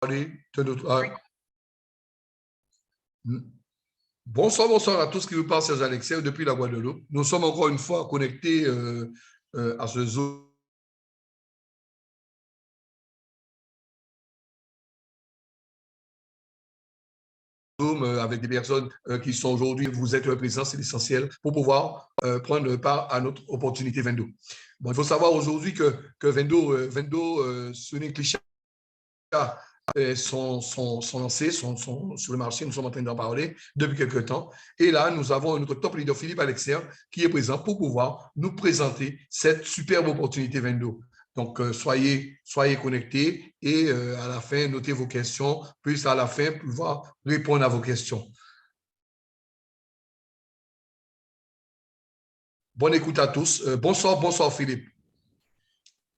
parler de notre. Bonsoir, bonsoir à tous qui vous parlent, c'est Alexis depuis la Guadeloupe. Nous sommes encore une fois connectés à ce Zoom avec des personnes qui sont aujourd'hui, vous êtes présents, c'est essentiel pour pouvoir prendre part à notre opportunité Vendo. Bon, il faut savoir aujourd'hui que Vendo Sonic Cliché sont lancés, sont sur le marché, nous sommes en train d'en parler depuis quelques temps. Et là, nous avons notre top leader, Philippe Alexia, qui est présent pour pouvoir nous présenter cette superbe opportunité Vendo. Donc, soyez connectés et à la fin, notez vos questions, puis à la fin, pouvoir répondre à vos questions. Bonne écoute à tous. Bonsoir Philippe.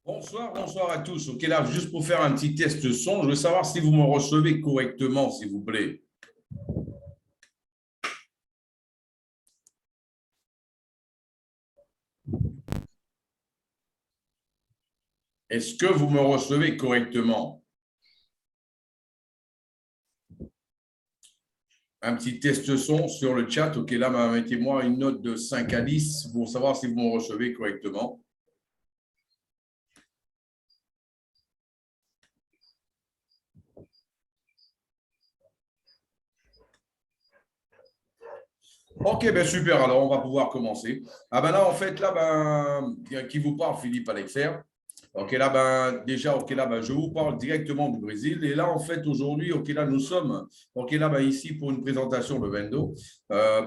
Bonsoir à tous. OK, là, juste pour faire un petit test de son, je veux savoir si vous me recevez correctement, s'il vous plaît. Est-ce que vous me recevez correctement? Un petit test son sur le chat. OK, là, mettez-moi une note de 5 à 10 pour savoir si vous me recevez correctement. OK, ben super. Alors, on va pouvoir commencer. Ah ben là, en fait, là, qui vous parle, Philippe Alexer. OK, là, déjà, OK, là, je vous parle directement du Brésil. Et là, en fait, aujourd'hui, OK, là, nous sommes, OK, là, ici pour une présentation de Vendo.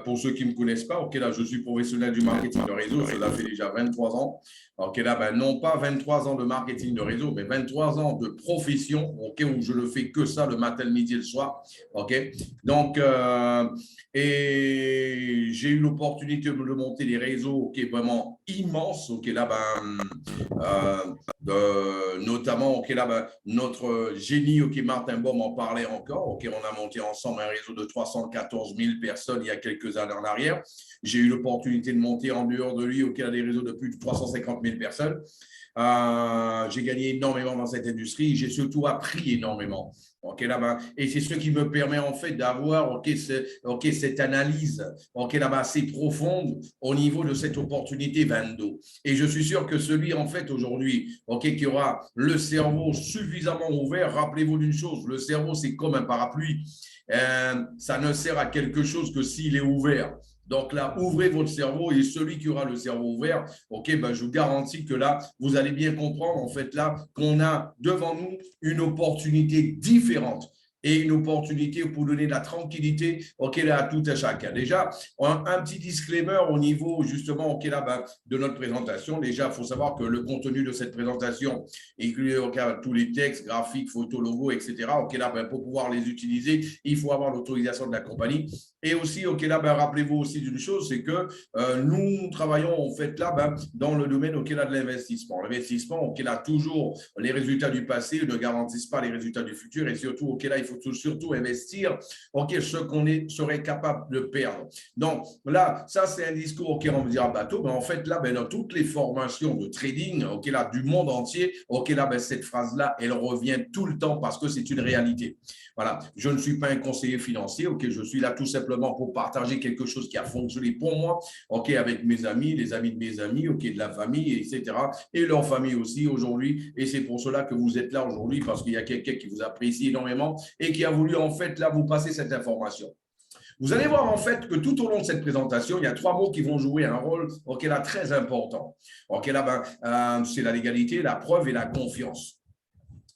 Pour ceux qui ne me connaissent pas, OK, là, je suis professionnel du marketing de réseau. Cela fait déjà 23 ans. OK, là, non pas 23 ans de marketing de réseau, mais 23 ans de profession, OK, où je ne fais que ça le matin, le midi et le soir. OK, donc, et j'ai eu l'opportunité de monter des réseaux, OK, vraiment immenses. OK, là, notamment, OK, là, notre génie, OK, Martin Baum en parlait encore. OK, on a monté ensemble un réseau de 314 000 personnes il y a quelques années en arrière. J'ai eu l'opportunité de monter en dehors de lui, OK, là, des réseaux de plus de 350 000 personnes. J'ai gagné énormément dans cette industrie. J'ai surtout appris énormément. OK, là, et c'est ce qui me permet en fait d'avoir cette analyse assez profonde au niveau de cette opportunité Vendo. Et je suis sûr que celui en fait aujourd'hui qui aura le cerveau suffisamment ouvert, rappelez-vous d'une chose, le cerveau c'est comme un parapluie. Ça ne sert à quelque chose que s'il est ouvert. Donc là, ouvrez votre cerveau et celui qui aura le cerveau ouvert, je vous garantis que là, vous allez bien comprendre en fait là qu'on a devant nous une opportunité différente et une opportunité pour donner de la tranquillité là, à tout à chacun. Déjà, un petit disclaimer au niveau justement de notre présentation. Déjà, il faut savoir que le contenu de cette présentation inclut tous les textes, graphiques, photos, logos, etc. Pour pouvoir les utiliser, il faut avoir l'autorisation de la compagnie. Et aussi, rappelez-vous aussi d'une chose, c'est que nous travaillons en fait là dans le domaine de l'investissement. L'investissement, toujours les résultats du passé ne garantissent pas les résultats du futur et surtout, là, il faut surtout investir ce qu'on serait capable de perdre. Donc là, ça c'est un discours on me dira bateau, mais en fait là, dans toutes les formations de trading là, du monde entier, cette phrase-là, elle revient tout le temps parce que c'est une réalité. Voilà, je ne suis pas un conseiller financier, je suis là tout simplement pour partager quelque chose qui a fonctionné pour moi, avec mes amis, les amis de mes amis, de la famille, etc. Et leur famille aussi aujourd'hui. Et c'est pour cela que vous êtes là aujourd'hui parce qu'il y a quelqu'un qui vous apprécie énormément et qui a voulu en fait là vous passer cette information. Vous allez voir en fait que tout au long de cette présentation, il y a 3 mots qui vont jouer un rôle là, très important. Là, c'est la légalité, la preuve et la confiance.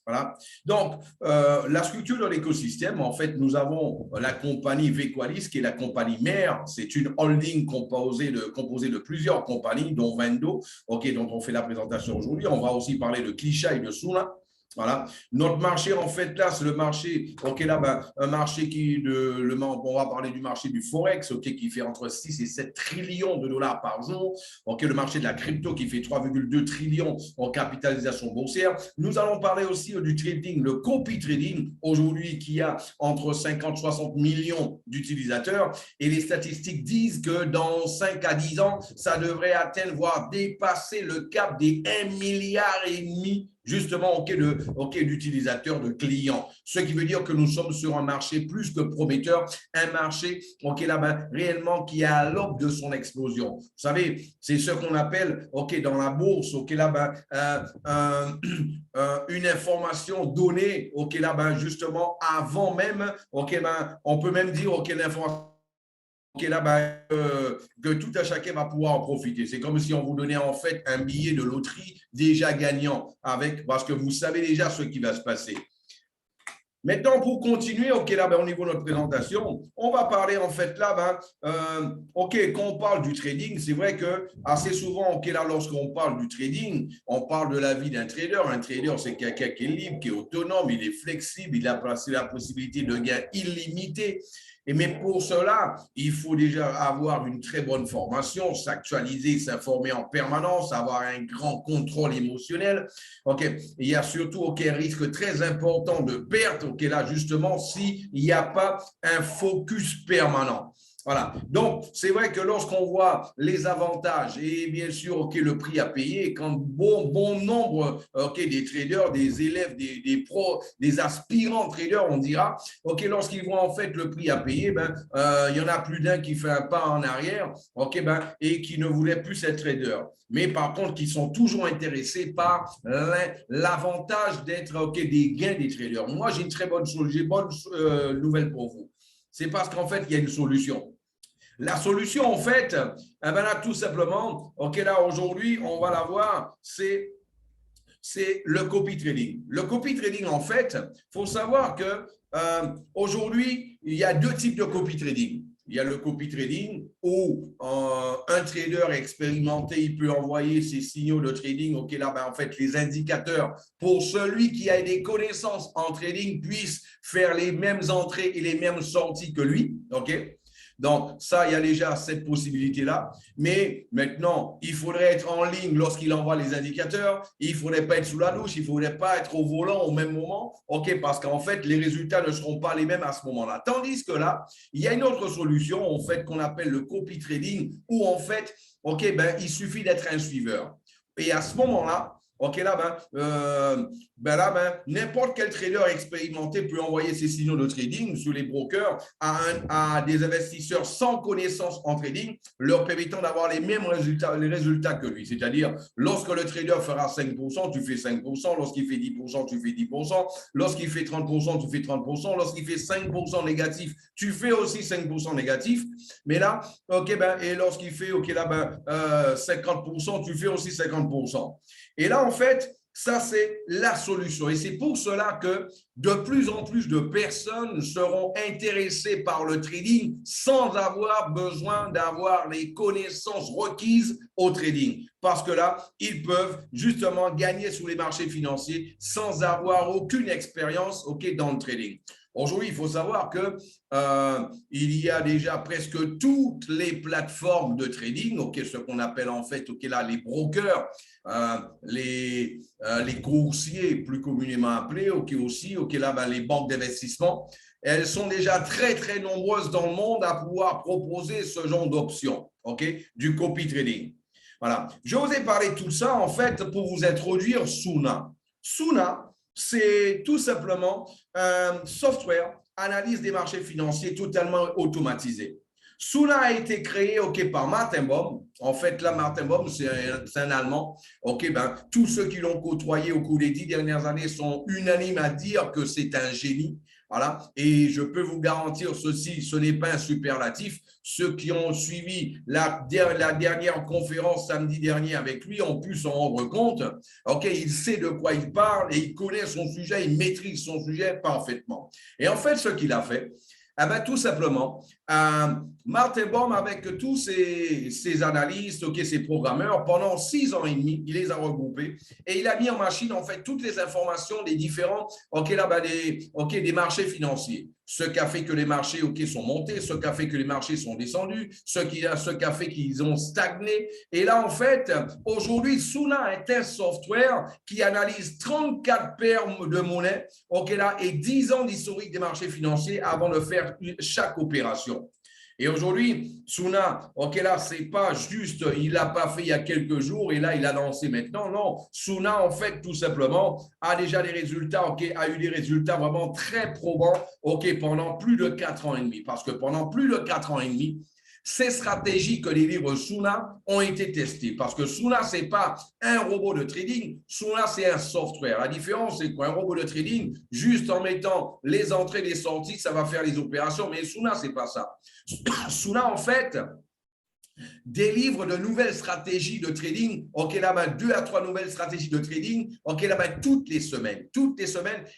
Voilà. Donc, la structure de l'écosystème, en fait, nous avons la compagnie Vequalis, qui est la compagnie mère. C'est une holding composée de plusieurs compagnies, dont Vendo, dont on fait la présentation aujourd'hui. On va aussi parler de Clichat et de Suna. Voilà. Notre marché, en fait, là, c'est le marché, un marché on va parler du marché du Forex, qui fait entre 6 et 7 trillions de dollars par jour. Le marché de la crypto qui fait 3,2 trillions en capitalisation boursière. Nous allons parler aussi du trading, le copy trading, aujourd'hui, qui a entre 50 et 60 millions d'utilisateurs. Et les statistiques disent que dans 5 à 10 ans, ça devrait atteindre, voire dépasser le cap des 1,5 milliard justement d'utilisateurs, de clients. Ce qui veut dire que nous sommes sur un marché plus que prometteur, un marché réellement qui est à l'aube de son explosion. Vous savez, c'est ce qu'on appelle dans la bourse, une information donnée justement avant même, on peut même dire l'information que tout à chacun va pouvoir en profiter. C'est comme si on vous donnait en fait un billet de loterie déjà gagnant parce que vous savez déjà ce qui va se passer. Maintenant, pour continuer, au niveau de notre présentation, on va parler en fait quand on parle du trading, c'est vrai que assez souvent, lorsqu'on parle du trading, on parle de la vie d'un trader. Un trader, c'est quelqu'un qui est libre, qui est autonome, il est flexible, il a la possibilité de gains illimités. Mais pour cela, il faut déjà avoir une très bonne formation, s'actualiser, s'informer en permanence, avoir un grand contrôle émotionnel. Il y a surtout un risque très important de perte, justement, s'il n'y a pas un focus permanent. Voilà. Donc, c'est vrai que lorsqu'on voit les avantages et bien sûr le prix à payer, quand bon nombre des traders, des élèves, des pros, des aspirants traders, on dira, lorsqu'ils voient en fait le prix à payer, il y en a plus d'un qui fait un pas en arrière et qui ne voulait plus être trader. Mais par contre, qui sont toujours intéressés par l'avantage d'être des gains des traders. Moi, j'ai une bonne nouvelle pour vous. C'est parce qu'en fait, il y a une solution. La solution, en fait, là, tout simplement, aujourd'hui, on va la voir, c'est le copy trading. Le copy trading, en fait, il faut savoir que aujourd'hui, il y a deux types de copy trading. Il y a le copy trading où un trader expérimenté, il peut envoyer ses signaux de trading, en fait, les indicateurs pour celui qui a des connaissances en trading puisse faire les mêmes entrées et les mêmes sorties que lui, Donc, ça, il y a déjà cette possibilité-là. Mais maintenant, il faudrait être en ligne lorsqu'il envoie les indicateurs. Il ne faudrait pas être sous la douche. Il ne faudrait pas être au volant au même moment. Parce qu'en fait, les résultats ne seront pas les mêmes à ce moment-là. Tandis que là, il y a une autre solution, en fait, qu'on appelle le copy trading, où en fait, il suffit d'être un suiveur. Et à ce moment-là, n'importe quel trader expérimenté peut envoyer ses signaux de trading sur les brokers à des investisseurs sans connaissance en trading, leur permettant d'avoir les mêmes résultats que lui. C'est-à-dire, lorsque le trader fera 5%, tu fais 5%, lorsqu'il fait 10%, tu fais 10%, lorsqu'il fait 30%, tu fais 30%, lorsqu'il fait 5% négatif, tu fais aussi 5% négatif. Mais là, et lorsqu'il fait 50%, tu fais aussi 50%. Et là, en fait, ça, c'est la solution. Et c'est pour cela que de plus en plus de personnes seront intéressées par le trading sans avoir besoin d'avoir les connaissances requises au trading. Parce que là, ils peuvent justement gagner sur les marchés financiers sans avoir aucune expérience dans le trading. Aujourd'hui, il faut savoir que il y a déjà presque toutes les plateformes de trading, ce qu'on appelle en fait les brokers, les coursiers plus communément appelés, aussi, les banques d'investissement. Elles sont déjà très, très nombreuses dans le monde à pouvoir proposer ce genre d'options, du copy trading. Voilà. Je vous ai parlé de tout ça, en fait, pour vous introduire Suna. Suna, c'est tout simplement un software analyse des marchés financiers totalement automatisé. Suna a été créé par Martin Baum. En fait, là, Martin Baum, c'est un Allemand. Tous ceux qui l'ont côtoyé au cours des 10 dernières années sont unanimes à dire que c'est un génie. Voilà. Et je peux vous garantir ceci, ce n'est pas un superlatif. Ceux qui ont suivi la dernière conférence samedi dernier avec lui ont pu s'en rendre compte. Il sait de quoi il parle et il connaît son sujet, il maîtrise son sujet parfaitement. Et en fait, ce qu'il a fait, tout simplement, Martin Baum, avec tous ses analystes, ses programmeurs, pendant 6 ans et demi, il les a regroupés et il a mis en machine en fait toutes les informations des différents des marchés financiers. Ce qui a fait que les marchés sont montés, ce qui a fait que les marchés sont descendus, ce qui a fait qu'ils ont stagné. Et là, en fait, aujourd'hui, Suna est un software qui analyse 34 paires de monnaie et 10 ans d'historique des marchés financiers avant de faire chaque opération. Et aujourd'hui, Suna, ok, là, c'est pas juste, il l'a pas fait il y a quelques jours et là, il a lancé maintenant. Non, Suna, en fait, tout simplement, a déjà des résultats, ok, a eu des résultats vraiment très probants, ok, pendant plus de 4 ans et demi. Parce que pendant plus de 4 ans et demi, ces stratégies que délivre Suna ont été testées. Parce que Suna, ce n'est pas un robot de trading. Suna, c'est un software. La différence, c'est qu'un robot de trading, juste en mettant les entrées et les sorties, ça va faire les opérations. Mais Suna, ce n'est pas ça. Suna, en fait, délivre de nouvelles stratégies de trading, ok, là-bas, 2 à 3 nouvelles stratégies de trading, ok, là-bas, toutes les semaines,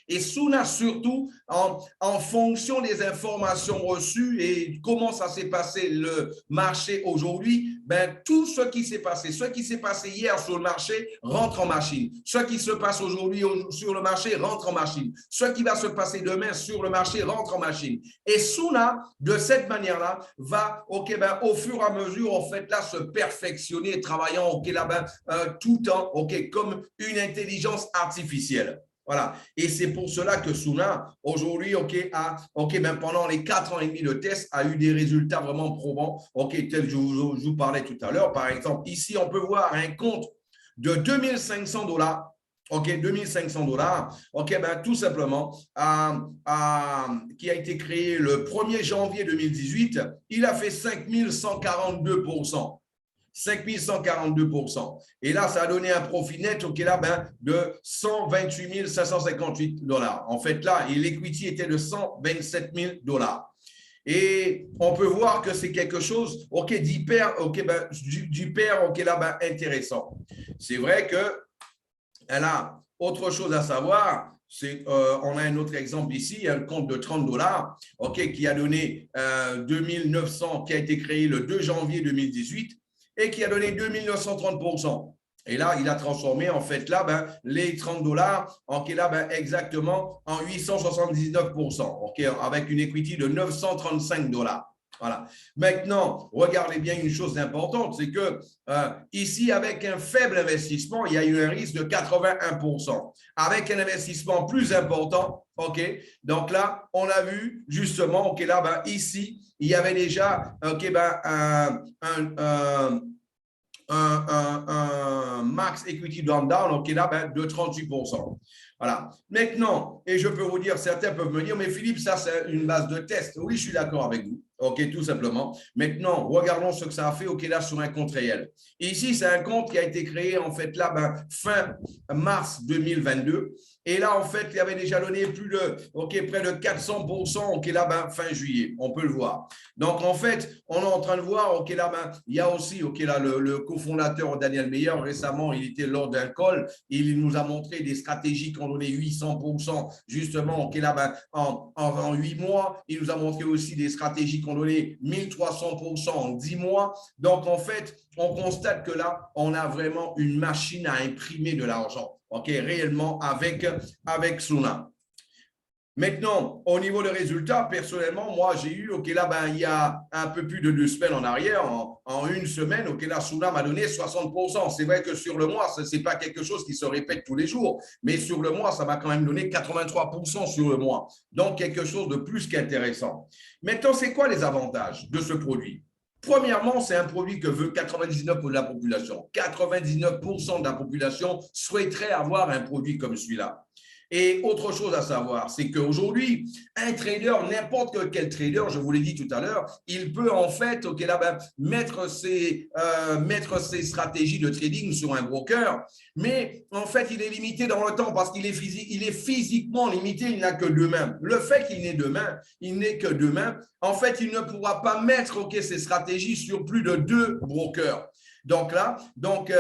et Suna surtout en fonction des informations reçues et comment ça s'est passé le marché aujourd'hui, ben, tout ce qui s'est passé hier sur le marché rentre en machine, ce qui se passe aujourd'hui sur le marché rentre en machine, ce qui va se passer demain sur le marché rentre en machine, et Suna, de cette manière-là, va, ok, ben, au fur et à mesure, en fait, là, se perfectionner, travaillant, ok, là-bas, tout le temps, ok, comme une intelligence artificielle. Voilà. Et c'est pour cela que Suna, aujourd'hui, ok, ben, pendant les 4 ans et demi de test, a eu des résultats vraiment probants, ok, tel que je vous parlais tout à l'heure. Par exemple, ici, on peut voir un compte de $2 500. OK, $2 500, OK, ben, tout simplement, qui a été créé le 1er janvier 2018, il a fait 5142%. 5142%. Et là, ça a donné un profit net, OK, là, ben, de $128 558. En fait, là, l'equity était de $127 000. Et on peut voir que c'est quelque chose, OK, d'hyper, OK, ben, OK, là, ben, intéressant. C'est vrai que elle a autre chose à savoir, on a un autre exemple ici, un compte de $30, OK, qui a donné 2900, qui a été créé le 2 janvier 2018 et qui a donné 2930%. Et là, il a transformé en fait là, ben, les $30, OK, là, ben, exactement en 879%, OK, avec une equity de $935. Voilà. Maintenant, regardez bien une chose importante, c'est que ici, avec un faible investissement, il y a eu un risque de 81%. Avec un investissement plus important, OK, donc là, on a vu justement, OK, là, ben, ici, il y avait déjà, OK, ben, un max equity down, OK, là, ben, de 38%. Voilà. Maintenant, et je peux vous dire, certains peuvent me dire, mais Philippe, ça, c'est une base de test. Oui, je suis d'accord avec vous. OK, tout simplement. Maintenant, regardons ce que ça a fait, OK, là, sur un compte réel. Ici, c'est un compte qui a été créé, en fait, là, ben, fin mars 2022. Et là, en fait, il avait déjà donné plus de, OK, près de 400%, OK, là, ben, fin juillet. On peut le voir. Donc, en fait, on est en train de voir, OK, là, ben, il y a aussi, OK, là, le cofondateur Daniel Meyer, récemment, il était lors d'un call, il nous a montré des stratégies qui ont donné 800%, justement, OK, là, ben, en 8 mois. Il nous a montré aussi des stratégies qui ont donné 1300% en 10 mois. Donc, en fait, on constate que là, on a vraiment une machine à imprimer de l'argent, OK, réellement avec Suna. Maintenant, au niveau des résultats, personnellement, moi, j'ai eu, OK, là, ben, il y a un peu plus de 2 semaines en arrière, en une semaine, OK, là, Suna m'a donné 60%. C'est vrai que sur le mois, ce n'est pas quelque chose qui se répète tous les jours, mais sur le mois, ça m'a quand même donné 83% sur le mois. Donc, quelque chose de plus qu'intéressant. Maintenant, c'est quoi les avantages de ce produit? Premièrement, c'est un produit que veut 99% de la population. 99% de la population souhaiterait avoir un produit comme celui-là. Et autre chose à savoir, c'est qu'aujourd'hui, un trader, n'importe quel trader, je vous l'ai dit tout à l'heure, il peut en fait, OK, là, ben, mettre ses stratégies de trading sur un broker, mais en fait, il est limité dans le temps parce qu'il est, physiquement limité, il n'a que 2 mains. Le fait qu'il n'ait que 2 mains, en fait, il ne pourra pas mettre, OK, ses stratégies sur plus de 2 brokers. Donc là,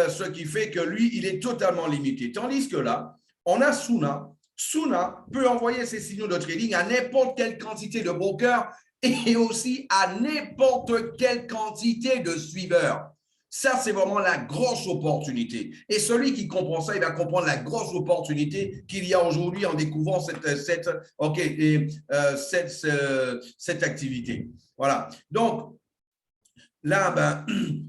ce qui fait que lui, il est totalement limité. Tandis que là, on a Suna. Suna peut envoyer ses signaux de trading à n'importe quelle quantité de brokers et aussi à n'importe quelle quantité de suiveurs. Ça, c'est vraiment la grosse opportunité. Et celui qui comprend ça, il va comprendre la grosse opportunité qu'il y a aujourd'hui en découvrant cette activité. Voilà. Donc, là, ben,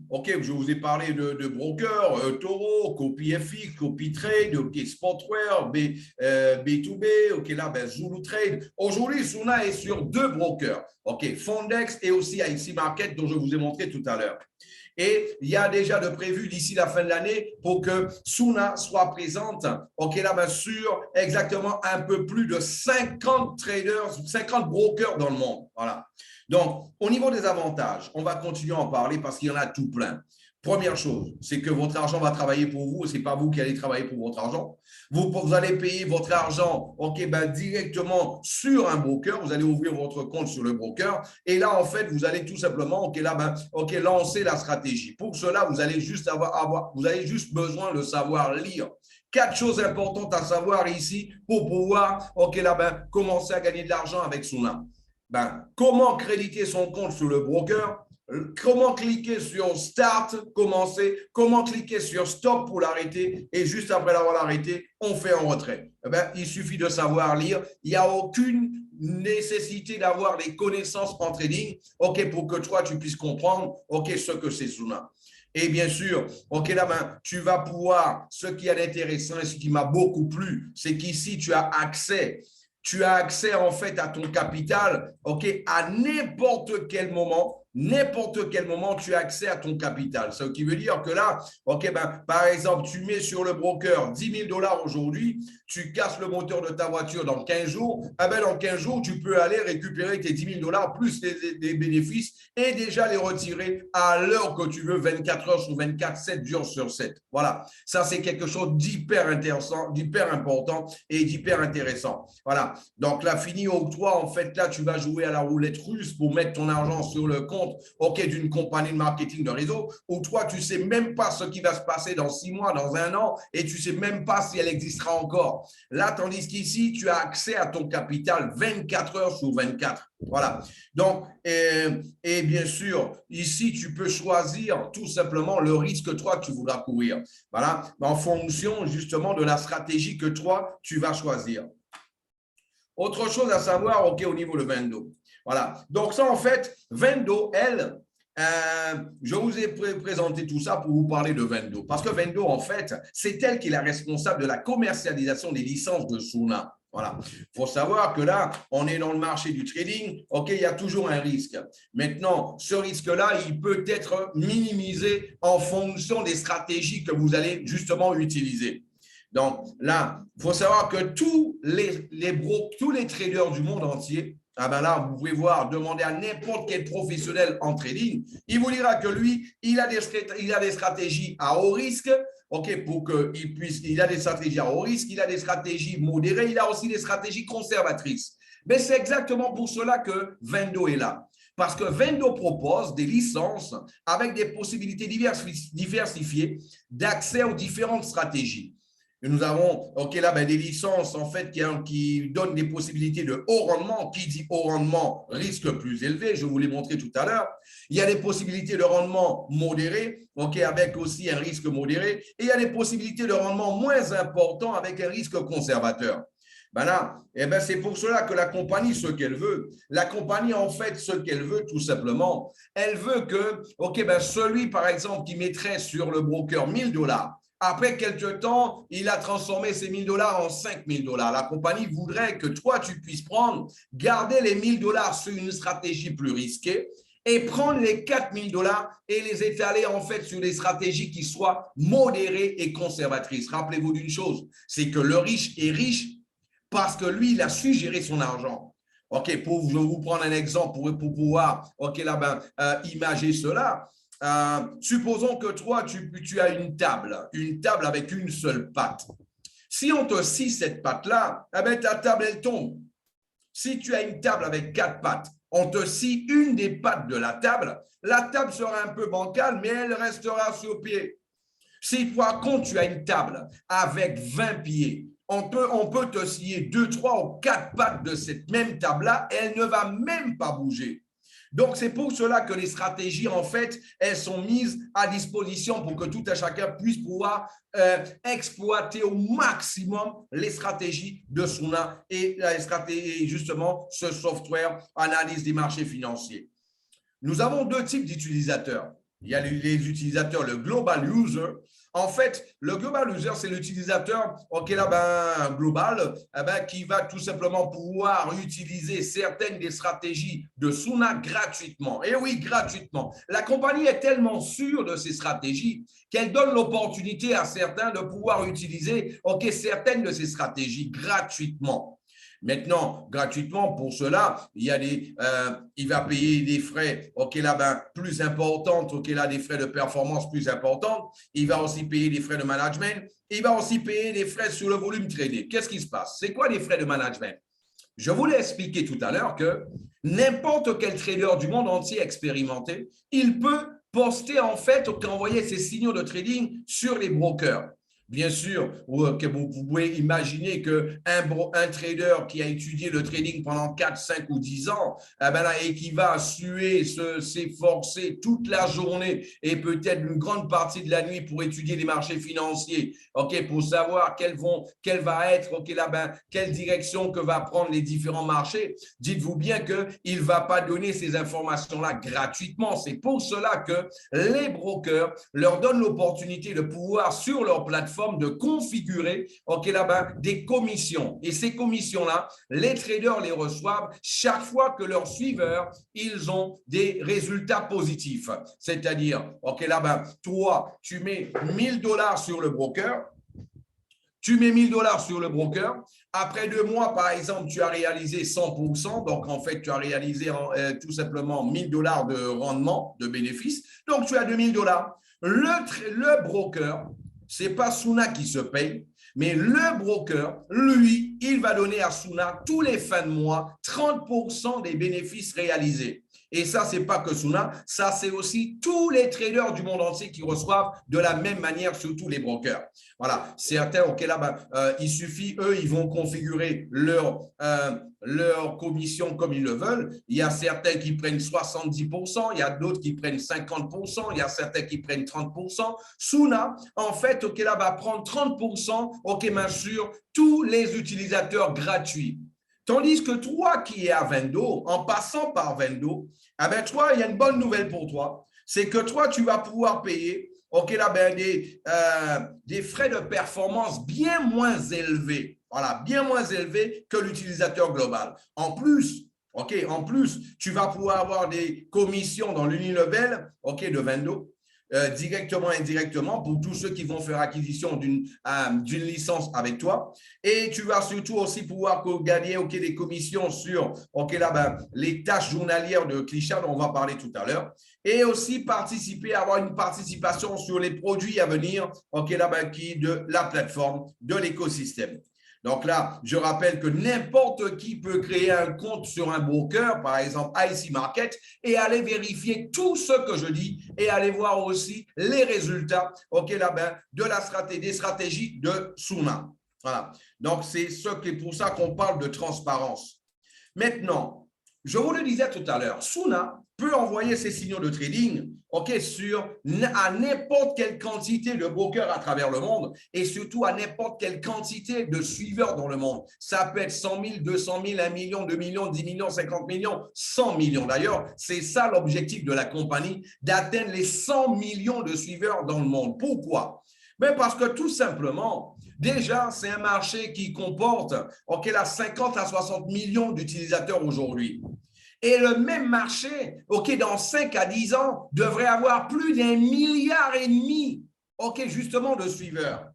OK, je vous ai parlé de brokers, Toro, CopyFX, CopyTrade, OK, Spotware, B2B, OK, là, ben, Zulu Trade. Aujourd'hui, Suna est sur 2 brokers, OK, Fondex et aussi IC Market, dont je vous ai montré tout à l'heure. Et il y a déjà de prévu d'ici la fin de l'année pour que Suna soit présente, OK, là, ben, sur exactement un peu plus de 50 traders, 50 brokers dans le monde. Voilà. Donc, au niveau des avantages, on va continuer à en parler parce qu'il y en a tout plein. Première chose, c'est que votre argent va travailler pour vous, ce n'est pas vous qui allez travailler pour votre argent. Vous allez payer votre argent directement sur un broker, vous allez ouvrir votre compte sur le broker et là, en fait, vous allez tout simplement lancer la stratégie. Pour cela, vous allez juste besoin de savoir lire. 4 choses importantes à savoir ici pour pouvoir commencer à gagner de l'argent avec Suna. Comment créditer son compte sur le broker, comment cliquer sur Start, commencer, comment cliquer sur Stop pour l'arrêter et juste après l'avoir arrêté, on fait un retrait. Il suffit de savoir lire. Il n'y a aucune nécessité d'avoir des connaissances en trading pour que toi, tu puisses comprendre ce que c'est Suna. Et bien sûr, tu vas pouvoir, ce qui est intéressant et ce qui m'a beaucoup plu, c'est qu'ici, tu as accès en fait à ton capital, à n'importe quel moment, tu as accès à ton capital. Ce qui veut dire que là, par exemple, tu mets sur le broker 10 000 $ aujourd'hui, tu casses le moteur de ta voiture dans 15 jours, dans 15 jours, tu peux aller récupérer tes 10 000 $ plus les bénéfices et déjà les retirer à l'heure que tu veux, 24 heures sur 24, 7 jours sur 7. Voilà, ça c'est quelque chose d'hyper intéressant, d'hyper important et d'hyper intéressant. Voilà, donc là, fini octroi, en fait, là, tu vas jouer à la roulette russe pour mettre ton argent sur le compte d'une compagnie de marketing de réseau où toi, tu ne sais même pas ce qui va se passer dans 6 mois, dans 1 an et tu ne sais même pas si elle existera encore. Là, tandis qu'ici, tu as accès à ton capital 24 heures sur 24. Voilà. Donc, et bien sûr, ici, tu peux choisir tout simplement le risque que toi, tu voudras courir. Voilà. En fonction justement de la stratégie que toi, tu vas choisir. Autre chose à savoir, au niveau de Vendo. Voilà. Donc, ça, en fait, Vendo, elle, je vous ai présenté tout ça pour vous parler de Vendo. Parce que Vendo, en fait, c'est elle qui est la responsable de la commercialisation des licences de Suna. Voilà. Il faut savoir que là, on est dans le marché du trading. Il y a toujours un risque. Maintenant, ce risque-là, il peut être minimisé en fonction des stratégies que vous allez justement utiliser. Donc là, il faut savoir que tous les traders du monde entier, là, vous pouvez voir, demander à n'importe quel professionnel en trading, il vous dira que lui, il a des stratégies à haut risque, pour qu'il puisse, il a des stratégies à haut risque, il a des stratégies modérées, il a aussi des stratégies conservatrices. Mais c'est exactement pour cela que Vendo est là. Parce que Vendo propose des licences avec des possibilités diversifiées d'accès aux différentes stratégies. Et nous avons des licences en fait qui donnent des possibilités de haut rendement. Qui dit haut rendement, risque plus élevé, je vous l'ai montré tout à l'heure. Il y a des possibilités de rendement modéré, avec aussi un risque modéré. Et il y a des possibilités de rendement moins important avec un risque conservateur. C'est pour cela que la compagnie, ce qu'elle veut, tout simplement, elle veut que, celui, par exemple, qui mettrait sur le broker 1 000 $, après quelques temps, il a transformé ces 1 000 $ en 5 000 $. La compagnie voudrait que toi, tu puisses garder les 1 000 $ sur une stratégie plus risquée et prendre les 4 000 $ et les étaler en fait sur des stratégies qui soient modérées et conservatrices. Rappelez-vous d'une chose, c'est que le riche est riche parce que lui, il a su gérer son argent. Je vais vous prendre un exemple pour pouvoir imager cela. Supposons que toi, tu as une table avec une seule patte. Si on te scie cette patte-là, ta table, elle tombe. Si tu as une table avec 4 pattes, on te scie une des pattes de la table sera un peu bancale, mais elle restera sur pied. Si par contre, tu as une table avec 20 pieds, on peut te scier 2, 3 ou 4 pattes de cette même table-là et elle ne va même pas bouger. Donc, c'est pour cela que les stratégies, en fait, elles sont mises à disposition pour que tout un chacun puisse pouvoir exploiter au maximum les stratégies de Suna et justement ce software analyse des marchés financiers. nous avons deux types d'utilisateurs. Il y a les utilisateurs, le global user. En fait, le global user, c'est l'utilisateur global qui va tout simplement pouvoir utiliser certaines des stratégies de Suna gratuitement. Et oui, gratuitement. La compagnie est tellement sûre de ses stratégies qu'elle donne l'opportunité à certains de pouvoir utiliser certaines de ces stratégies gratuitement. Maintenant, gratuitement, pour cela, il va payer des frais plus importants, des frais de performance plus importants. Il va aussi payer des frais de management. Il va aussi payer des frais sur le volume tradé. Qu'est-ce qui se passe? C'est quoi les frais de management? Je vous l'ai expliqué tout à l'heure que n'importe quel trader du monde entier expérimenté, il peut poster envoyer ses signaux de trading sur les brokers. Bien sûr, que vous pouvez imaginer qu'un trader qui a étudié le trading pendant 4, 5 ou 10 ans et qui va suer, s'efforcer toute la journée et peut-être une grande partie de la nuit pour étudier les marchés financiers, pour savoir quelle direction que va prendre les différents marchés, dites-vous bien qu'il ne va pas donner ces informations-là gratuitement. C'est pour cela que les brokers leur donnent l'opportunité de pouvoir, sur leur plateforme, de configurer des commissions. Et ces commissions-là, les traders les reçoivent chaque fois que leurs suiveurs, ils ont des résultats positifs. C'est-à-dire, toi, tu mets 1000 $ sur le broker, Après 2 mois, par exemple, tu as réalisé 100%. Donc, en fait, tu as réalisé tout simplement 1000 $ de rendement, de bénéfice. Donc, tu as 2000 $. Le broker, ce n'est pas Suna qui se paye, mais le broker, lui, il va donner à Suna tous les fins de mois 30% des bénéfices réalisés. Et ça, ce n'est pas que Suna, ça, c'est aussi tous les traders du monde entier qui reçoivent de la même manière, surtout les brokers. Voilà, certains, il suffit, eux, ils vont configurer leur commission comme ils le veulent. Il y a certains qui prennent 70%, il y a d'autres qui prennent 50%, il y a certains qui prennent 30%. Suna, en fait, va prendre 30%, sur tous les utilisateurs gratuits. Tandis que toi qui es à Vendo, en passant par Vendo, toi, il y a une bonne nouvelle pour toi. C'est que toi, tu vas pouvoir payer des frais de performance bien moins élevés. Voilà, bien moins élevés que l'utilisateur global. En plus, tu vas pouvoir avoir des commissions dans l'unilevel de Vendo. Directement et indirectement pour tous ceux qui vont faire acquisition d'une licence avec toi. Et tu vas surtout aussi pouvoir gagner des commissions sur les tâches journalières de Klisha dont on va parler tout à l'heure. Et aussi avoir une participation sur les produits à venir de la plateforme, de l'écosystème. Donc là, je rappelle que n'importe qui peut créer un compte sur un broker, par exemple IC Market, et aller vérifier tout ce que je dis et aller voir aussi les résultats des stratégies de Suna. Voilà. Donc, c'est pour ça qu'on parle de transparence. Maintenant, je vous le disais tout à l'heure, Suna peut envoyer ses signaux de trading à n'importe quelle quantité de brokers à travers le monde et surtout à n'importe quelle quantité de suiveurs dans le monde. Ça peut être 100 000, 200 000, 1 million, 2 millions, 10 millions, 50 millions, 100 millions. D'ailleurs, c'est ça l'objectif de la compagnie, d'atteindre les 100 millions de suiveurs dans le monde. Pourquoi? Mais parce que tout simplement, déjà, c'est un marché qui comporte 50 à 60 millions d'utilisateurs aujourd'hui. Et le même marché, dans 5 à 10 ans, devrait avoir plus d'1,5 milliard, justement, de suiveurs.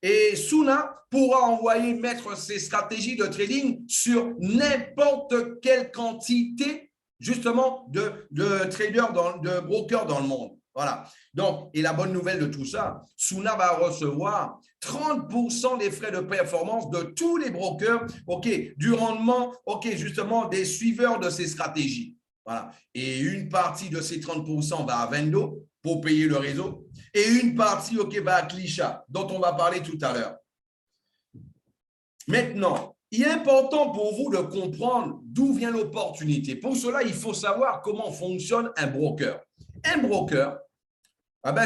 Et Suna pourra mettre ses stratégies de trading sur n'importe quelle quantité, justement, de traders, de brokers dans le monde. Voilà. Donc, et la bonne nouvelle de tout ça, Suna va recevoir 30% des frais de performance de tous les brokers, du rendement, justement, des suiveurs de ces stratégies. Voilà. Et une partie de ces 30% va à Vendo pour payer le réseau et une partie, va à Klisha, dont on va parler tout à l'heure. Maintenant, il est important pour vous de comprendre d'où vient l'opportunité. Pour cela, il faut savoir comment fonctionne un broker. Un broker,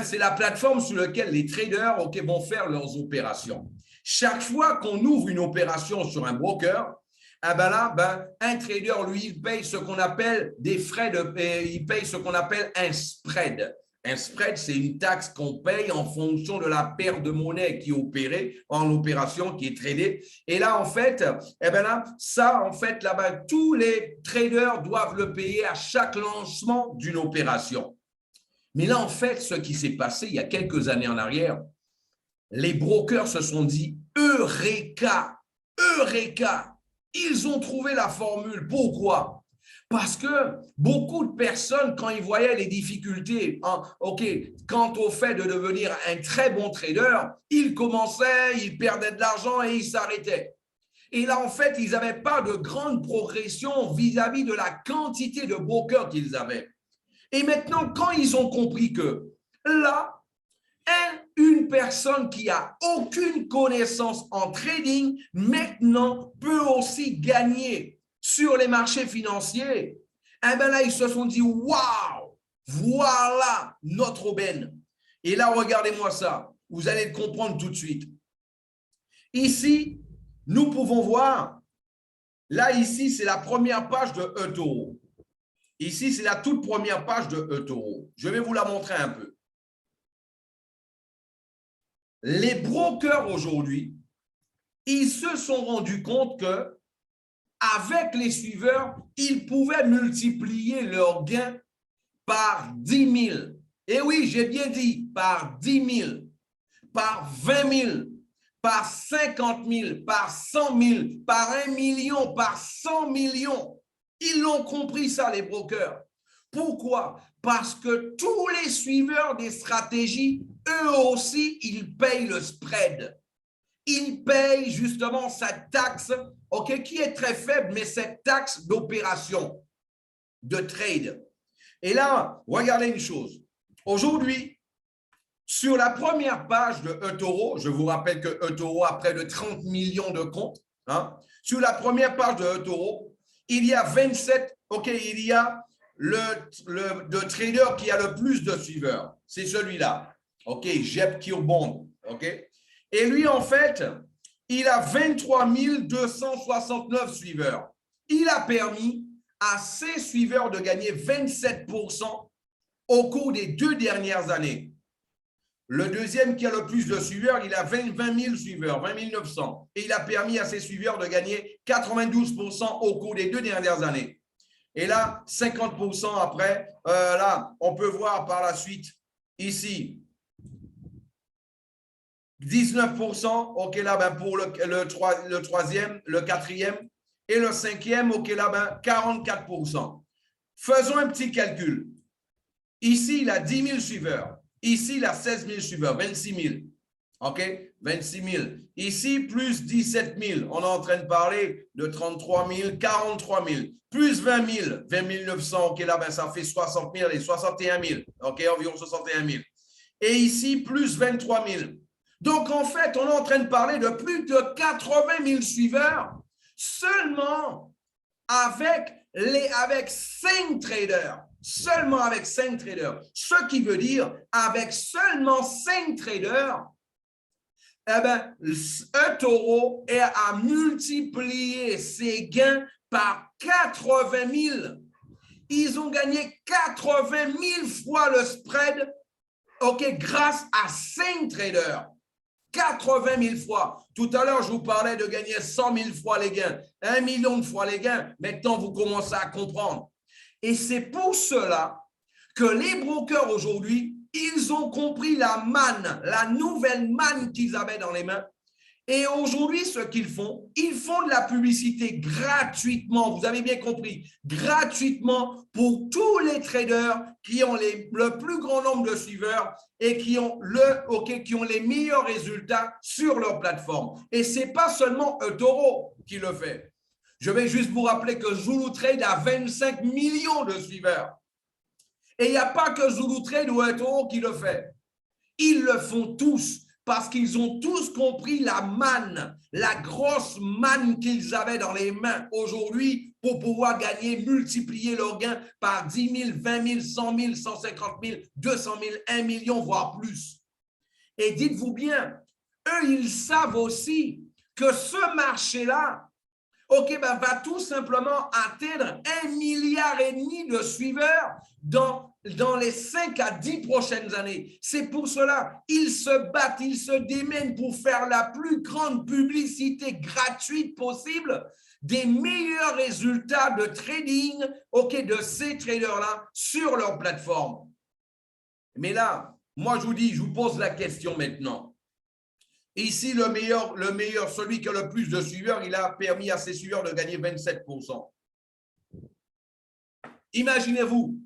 c'est la plateforme sur laquelle les traders vont faire leurs opérations. Chaque fois qu'on ouvre une opération sur un broker, Ah ben là, un trader, lui, il paye ce qu'on appelle des frais il paye ce qu'on appelle un spread. Un spread, c'est une taxe qu'on paye en fonction de la paire de monnaie qui est opérée en opération, qui est tradée. Et là, en fait, eh ben là, ça, en fait, là-bas, tous les traders doivent le payer à chaque lancement d'une opération. Mais là, en fait, ce qui s'est passé il y a quelques années en arrière, les brokers se sont dit Eureka, Eureka. Ils ont trouvé la formule. Pourquoi? Parce que beaucoup de personnes, quand ils voyaient les difficultés, quant au fait de devenir un très bon trader, ils commençaient, ils perdaient de l'argent et ils s'arrêtaient. Et là, en fait, ils n'avaient pas de grande progression vis-à-vis de la quantité de brokers qu'ils avaient. Et maintenant, quand ils ont compris que là, une personne qui a aucune connaissance en trading, maintenant peut aussi gagner sur les marchés financiers, eh bien là, ils se sont dit, waouh, voilà notre aubaine. Et là, regardez-moi ça. Vous allez le comprendre tout de suite. Ici, nous pouvons voir, là, ici, c'est la première page de eToro. Ici, c'est la toute première page de eToro. Je vais vous la montrer un peu. Les brokers aujourd'hui, ils se sont rendus compte que avec les suiveurs, ils pouvaient multiplier leurs gains par 10 000. Et oui, j'ai bien dit par 10 000, par 20 000, par 50 000, par 100 000, par 1 million, par 100 millions. Ils l'ont compris ça, les brokers. Pourquoi? Parce que tous les suiveurs des stratégies, eux aussi, ils payent le spread. Ils payent justement cette taxe, qui est très faible, mais cette taxe d'opération, de trade. Et là, regardez une chose. Aujourd'hui, sur la première page de eToro, je vous rappelle que eToro a près de 30 millions de comptes. Sur la première page de eToro, il y a 27, il y a le trader qui a le plus de suiveurs. C'est celui-là. Jeb Kirbond. Et lui, en fait, il a 23 269 suiveurs. Il a permis à ses suiveurs de gagner 27% au cours des 2 dernières années. Le deuxième qui a le plus de suiveurs, il a 20 000 suiveurs, 20 900. Et il a permis à ses suiveurs de gagner 92% au cours des 2 dernières années. Et là, 50% après, là, on peut voir par la suite, ici, 19%, là, pour le troisième, le quatrième, et le cinquième, là, 44%. Faisons un petit calcul. Ici, il a 10 000 suiveurs. Ici, il a 16 000 suiveurs, 26 000. 26 000. Ici, plus 17 000. On est en train de parler de 33 000, 43 000. Plus 20 000, 20 900. Là, ça fait 60 000 et 61 000. Environ 61 000. Et ici, plus 23 000. Donc, en fait, on est en train de parler de plus de 80 000 suiveurs seulement avec 5 traders. Seulement avec 5 traders. Ce qui veut dire, avec seulement 5 traders, eToro a multiplié ses gains par 80 000. Ils ont gagné 80 000 fois le spread, grâce à 5 traders. 80 000 fois. Tout à l'heure, je vous parlais de gagner 100 000 fois les gains, 1 million de fois les gains. Maintenant, vous commencez à comprendre. Et c'est pour cela que les brokers aujourd'hui, ils ont compris la manne, la nouvelle manne qu'ils avaient dans les mains. Et aujourd'hui, ce qu'ils font, ils font de la publicité gratuitement, vous avez bien compris, gratuitement pour tous les traders qui ont le plus grand nombre de suiveurs et qui ont les meilleurs résultats sur leur plateforme. Et ce n'est pas seulement eToro qui le fait. Je vais juste vous rappeler que ZuluTrade a 25 millions de suiveurs. Et il n'y a pas que ZuluTrade ou eToro qui le fait. Ils le font tous parce qu'ils ont tous compris la manne, la grosse manne qu'ils avaient dans les mains aujourd'hui pour pouvoir gagner, multiplier leurs gains par 10 000, 20 000, 100 000, 150 000, 200 000, 1 million, voire plus. Et dites-vous bien, eux, ils savent aussi que ce marché-là, OK, ben, va tout simplement atteindre 1,5 milliard de suiveurs dans les 5 à 10 prochaines années. C'est pour cela ils se battent, ils se démènent pour faire la plus grande publicité gratuite possible, des meilleurs résultats de trading, OK, de ces traders-là sur leur plateforme. Mais là, moi, je vous dis, je vous pose la question maintenant. Ici, le meilleur, celui qui a le plus de suiveurs, il a permis à ses suiveurs de gagner 27%. Imaginez-vous,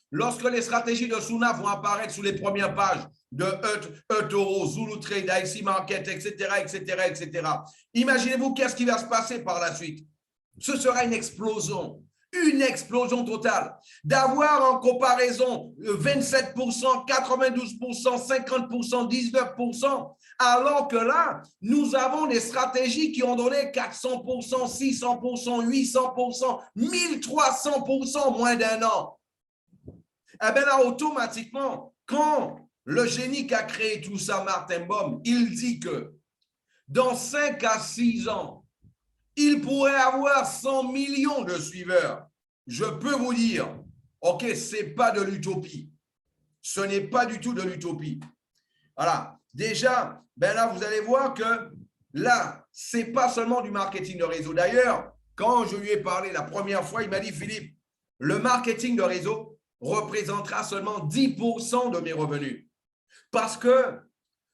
lorsque les stratégies de Suna vont apparaître sur les premières pages de eToro, Zulu Trade, IC Market, etc., etc., etc. Imaginez-vous qu'est-ce qui va se passer par la suite. Ce sera une explosion totale. D'avoir en comparaison 27%, 92%, 50%, 19%, alors que là, nous avons des stratégies qui ont donné 400%, 600%, 800%, 1300% moins d'un an. Eh bien là, automatiquement, quand le génie qui a créé tout ça, Martin Baum, il dit que dans 5 à 6 ans, il pourrait avoir 100 millions de suiveurs. Je peux vous dire, OK, ce n'est pas de l'utopie. Ce n'est pas du tout de l'utopie. Voilà. Déjà, ben là, vous allez voir que là, ce n'est pas seulement du marketing de réseau. D'ailleurs, quand je lui ai parlé la première fois, il m'a dit, Philippe, le marketing de réseau représentera seulement 10% de mes revenus. Parce que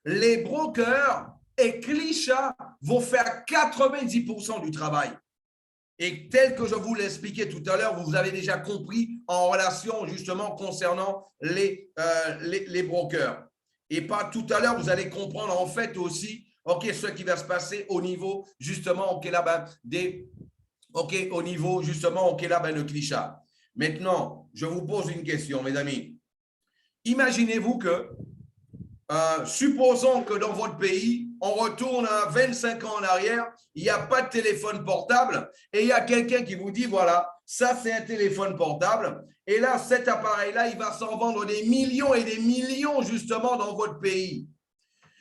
les brokers et Klisha vont faire 90% du travail. Et tel que je vous l'ai expliqué tout à l'heure, vous avez déjà compris en relation justement concernant les brokers. Et pas tout à l'heure, vous allez comprendre en fait aussi ce qui va se passer au niveau justement au niveau justement de Klisha. Maintenant, je vous pose une question, mes amis. Imaginez-vous que supposons que dans votre pays, on retourne à 25 ans en arrière, il n'y a pas de téléphone portable et il y a quelqu'un qui vous dit, voilà, ça c'est un téléphone portable et là, cet appareil-là, il va s'en vendre des millions et des millions justement dans votre pays.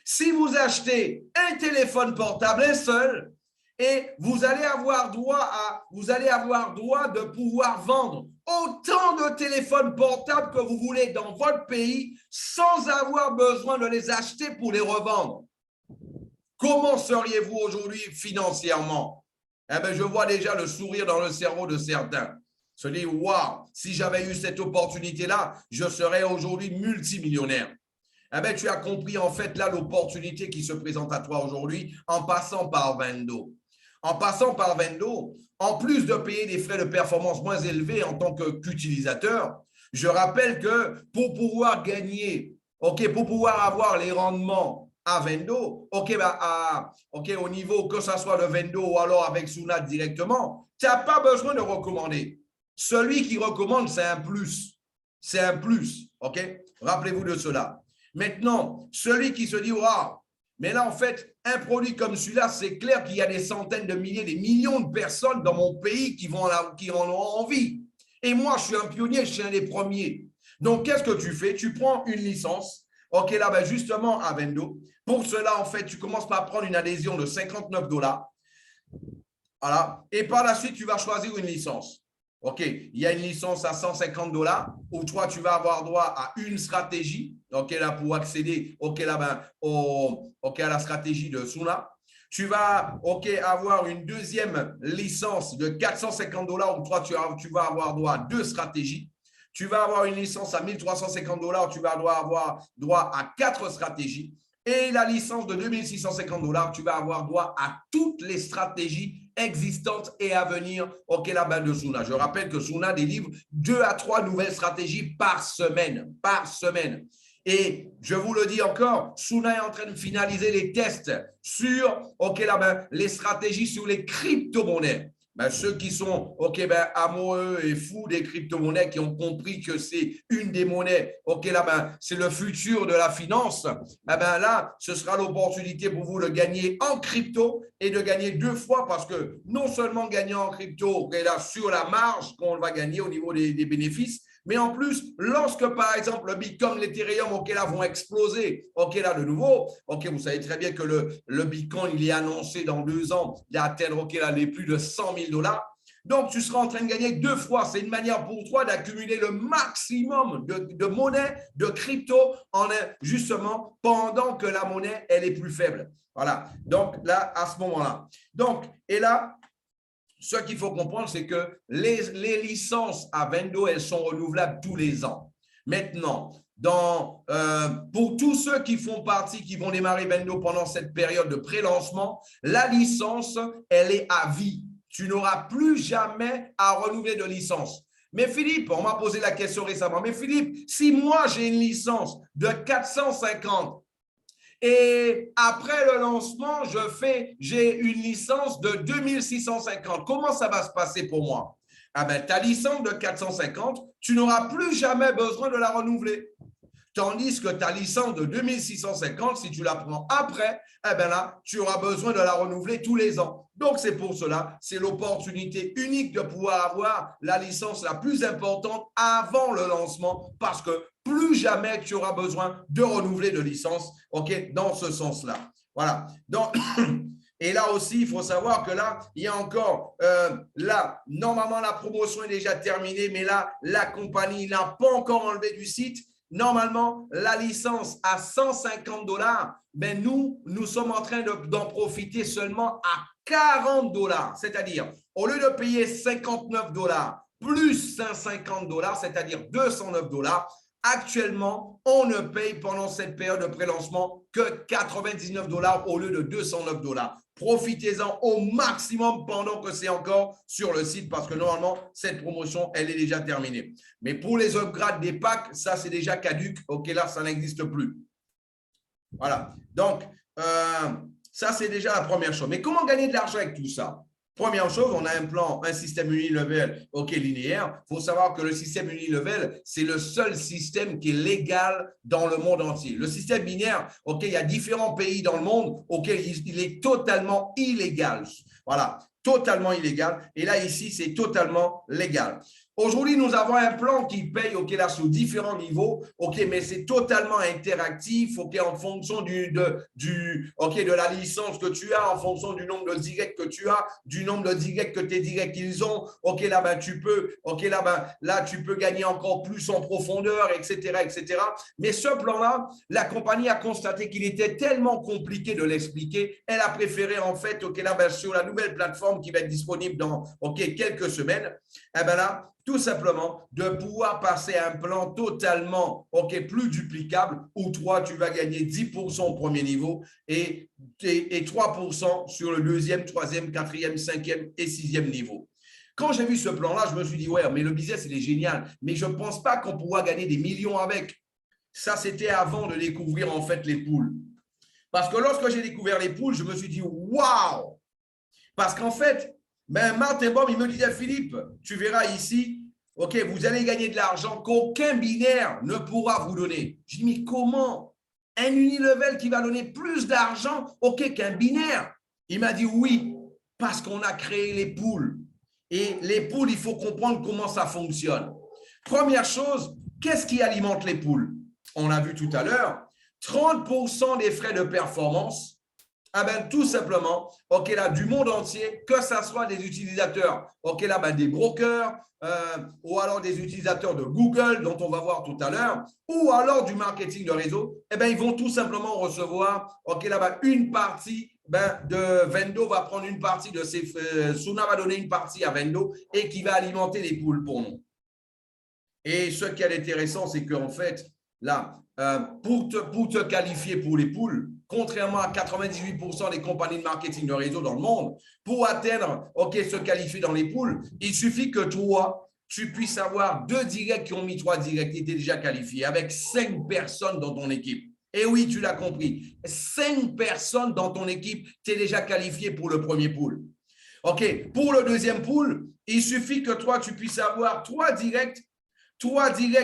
Si vous achetez un téléphone portable, un seul, et vous allez avoir droit de pouvoir vendre autant de téléphones portables que vous voulez dans votre pays sans avoir besoin de les acheter pour les revendre. Comment seriez-vous aujourd'hui financièrement? Eh bien, je vois déjà le sourire dans le cerveau de certains. Se dire, waouh, si j'avais eu cette opportunité-là, je serais aujourd'hui multimillionnaire. Eh bien, tu as compris en fait là l'opportunité qui se présente à toi aujourd'hui en passant par Vendo. En passant par Vendo, en plus de payer des frais de performance moins élevés en tant qu'utilisateur, je rappelle que pour pouvoir gagner, pour pouvoir avoir les rendements à Vendo, au niveau que ce soit de Vendo ou alors avec Suna directement, tu n'as pas besoin de recommander. Celui qui recommande, c'est un plus. C'est un plus, Rappelez-vous de cela. Maintenant, celui qui se dit, waouh, mais là, en fait, un produit comme celui-là, c'est clair qu'il y a des centaines de milliers, des millions de personnes dans mon pays qui en ont envie. Et moi, je suis un pionnier, je suis un des premiers. Donc, qu'est-ce que tu fais? Tu prends une licence, justement à Vendo. Pour cela, en fait, tu commences par prendre une adhésion de $59. Voilà. Et par la suite, tu vas choisir une licence. Il y a une licence à $150 où toi, tu vas avoir droit à une stratégie, là, pour accéder à la stratégie de Suna. Tu vas avoir une deuxième licence de $450 où toi, tu vas avoir droit à 2 stratégies. Tu vas avoir une licence à $1350 où tu vas avoir droit à 4 stratégies. Et la licence de $2650, tu vas avoir droit à toutes les stratégies existantes et à venir de Suna. Je rappelle que Suna délivre 2 à 3 nouvelles stratégies par semaine. Et je vous le dis encore, Suna est en train de finaliser les tests sur les stratégies sur les crypto-monnaies. Ceux qui sont amoureux et fous des crypto-monnaies, qui ont compris que c'est une des monnaies, c'est le futur de la finance, là, ce sera l'opportunité pour vous de gagner en crypto et de gagner 2 fois parce que non seulement gagner en crypto, là, sur la marge qu'on va gagner au niveau des bénéfices, Mais en plus, lorsque par exemple le Bitcoin, l'Ethereum, OK, là, vont exploser, OK, là, de nouveau, OK, vous savez très bien que le Bitcoin, il est annoncé dans 2 ans, il atteindre, OK, là, les plus de 100 000 $. Donc, tu seras en train de gagner 2 fois. C'est une manière pour toi d'accumuler le maximum de monnaie, de crypto, justement, pendant que la monnaie, elle est plus faible. Voilà. Donc, là, à ce moment-là. Donc, et là, ce qu'il faut comprendre, c'est que les licences à Vendo, elles sont renouvelables tous les ans. Maintenant, pour tous ceux qui font partie, qui vont démarrer Vendo pendant cette période de pré-lancement, la licence, elle est à vie. Tu n'auras plus jamais à renouveler de licence. Mais Philippe, on m'a posé la question récemment, mais Philippe, si moi j'ai une licence de 450 et après le lancement, j'ai une licence de 2650, comment ça va se passer pour moi? Ah ben, ta licence de 450, tu n'auras plus jamais besoin de la renouveler. Tandis que ta licence de 2650, si tu la prends après, eh bien là, tu auras besoin de la renouveler tous les ans. Donc, c'est pour cela, c'est l'opportunité unique de pouvoir avoir la licence la plus importante avant le lancement parce que plus jamais tu auras besoin de renouveler de licence, OK, dans ce sens-là. Voilà. Donc, et là aussi, il faut savoir que là, il y a encore, là, normalement, la promotion est déjà terminée, mais là, la compagnie n'a pas encore enlevé du site. Normalement, la licence à 150 $, mais nous sommes en train d'en profiter seulement à 40 $. C'est-à-dire, au lieu de payer 59 $ plus 150 $, c'est-à-dire 209 $, actuellement, on ne paye pendant cette période de pré-lancement que 99 $ au lieu de 209 $. Profitez-en au maximum pendant que c'est encore sur le site parce que normalement, cette promotion, elle est déjà terminée. Mais pour les upgrades des packs, ça, c'est déjà caduc. OK, là, ça n'existe plus. Voilà. Donc, ça, c'est déjà la première chose. Mais comment gagner de l'argent avec tout ça? Première chose, on a un système unilevel, OK, linéaire. Il faut savoir que le système unilevel, c'est le seul système qui est légal dans le monde entier. Le système binaire, OK, il y a différents pays dans le monde, OK, il est totalement illégal. Voilà, totalement illégal. Et là, ici, c'est totalement légal. Aujourd'hui, nous avons un plan qui paye, OK, là, sous différents niveaux, OK, mais c'est totalement interactif, OK, en fonction de la licence que tu as, en fonction du nombre de directs que tu as, du nombre de directs que tes directs ils ont, OK, là, ben, tu peux, OK, là, tu peux gagner encore plus en profondeur, etc., etc. Mais ce plan-là, la compagnie a constaté qu'il était tellement compliqué de l'expliquer, elle a préféré, en fait, OK, là, ben, sur la nouvelle plateforme qui va être disponible dans, OK, quelques semaines, eh ben là, tout simplement de pouvoir passer à un plan totalement plus duplicable où toi, tu vas gagner 10% au premier niveau et 3% sur le deuxième, troisième, quatrième, cinquième et sixième niveau. Quand j'ai vu ce plan-là, je me suis dit, ouais, mais le business, il est génial, mais je ne pense pas qu'on pourra gagner des millions avec. Ça, c'était avant de découvrir en fait les poules. Parce que lorsque j'ai découvert les poules, je me suis dit, waouh! Parce qu'en fait, Martin Baum, il me disait, Philippe, tu verras ici, OK, vous allez gagner de l'argent qu'aucun binaire ne pourra vous donner. Je dis, mais comment? Un unilevel qui va donner plus d'argent, OK, qu'un binaire? Il m'a dit, oui, parce qu'on a créé les poules. Et les poules, il faut comprendre comment ça fonctionne. Première chose, qu'est-ce qui alimente les poules? On l'a vu tout à l'heure, 30% des frais de performance. Ah ben, tout simplement, OK, là, du monde entier, que ce soit des utilisateurs, OK, là, ben, des brokers, ou alors des utilisateurs de Google, dont on va voir tout à l'heure, ou alors du marketing de réseau, eh ben, ils vont tout simplement recevoir, OK, là, ben, une partie de Vendo va prendre une partie de ses… Suna va donner une partie à Vendo et qui va alimenter les poules pour nous. Et ce qui est intéressant, c'est qu'en fait, là, pour te qualifier pour les poules, contrairement à 98% des compagnies de marketing de réseau dans le monde, pour atteindre, OK, se qualifier dans les poules, il suffit que toi, tu puisses avoir 2 directs qui ont mis 3 directs qui étaient déjà qualifiés avec 5 personnes dans ton équipe. Et oui, tu l'as compris, 5 personnes dans ton équipe, tu es déjà qualifié pour le premier pool. OK, pour le deuxième pool, il suffit que toi, tu puisses avoir 3 directs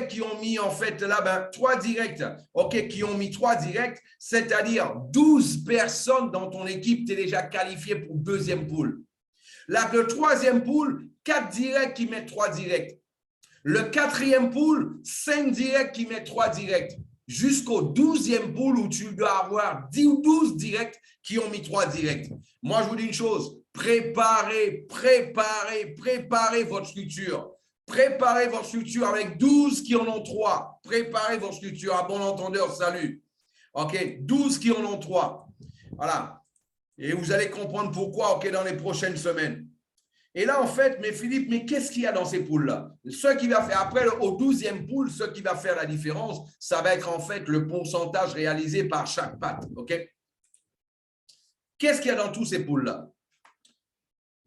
qui ont mis en fait là, 3 directs, OK, qui ont mis 3 directs, c'est-à-dire 12 personnes dans ton équipe, tu es déjà qualifié pour le deuxième pool. Là, le troisième pool, 4 directs qui mettent 3 directs. Le 4e pool, 5 directs qui mettent 3 directs. Jusqu'au 12e pool où tu dois avoir 10 ou 12 directs qui ont mis 3 directs. Moi, je vous dis une chose, préparez votre structure. Préparez votre structure avec 12 qui en ont 3. Préparez votre structure. À bon entendeur, salut. OK, 12 qui en ont 3. Voilà. Et vous allez comprendre pourquoi, OK, dans les prochaines semaines. Et là, en fait, mais Philippe, mais qu'est-ce qu'il y a dans ces poules-là? Ce qui va faire, après, au 12e pool, ce qui va faire la différence, ça va être en fait le pourcentage réalisé par chaque patte. OK? Qu'est-ce qu'il y a dans tous ces poules-là?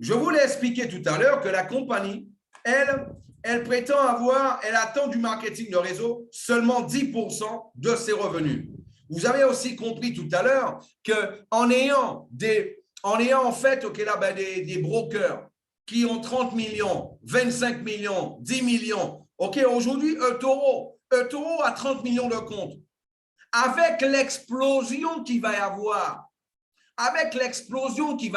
Je vous l'ai expliqué tout à l'heure que la compagnie, elle prétend avoir, elle attend du marketing de réseau seulement 10% de ses revenus. Vous avez aussi compris tout à l'heure qu'en ayant en fait des brokers qui ont 30 millions, 25 millions, 10 millions. OK, aujourd'hui, eToro a 30 millions de comptes. Avec l'explosion qu'il va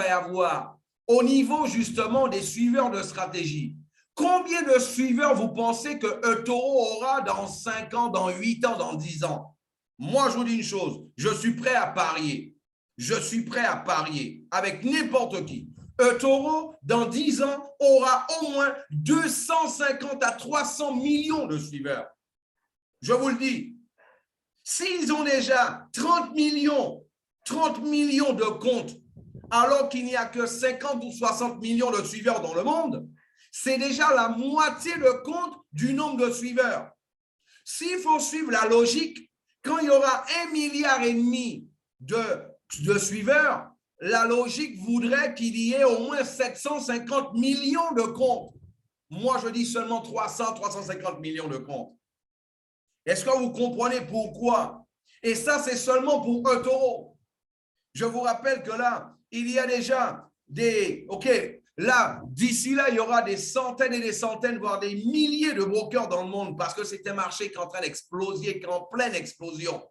y avoir, au niveau justement des suiveurs de stratégie, combien de suiveurs vous pensez que eToro aura dans 5 ans, dans 8 ans, dans 10 ans? Moi, je vous dis une chose, je suis prêt à parier. Je suis prêt à parier avec n'importe qui. eToro, dans 10 ans, aura au moins 250 à 300 millions de suiveurs. Je vous le dis. S'ils ont déjà 30 millions de comptes, alors qu'il n'y a que 50 ou 60 millions de suiveurs dans le monde, c'est déjà la moitié de compte du nombre de suiveurs. S'il faut suivre la logique, quand il y aura 1,5 milliard de suiveurs, la logique voudrait qu'il y ait au moins 750 millions de comptes. Moi, je dis seulement 350 millions de comptes. Est-ce que vous comprenez pourquoi? Et ça, c'est seulement pour eToro. Je vous rappelle que là, il y a déjà des… OK, là, d'ici là, il y aura des centaines et des centaines, voire des milliers de brokers dans le monde parce que c'est un marché qui est en train d'exploser, qui est en pleine explosion.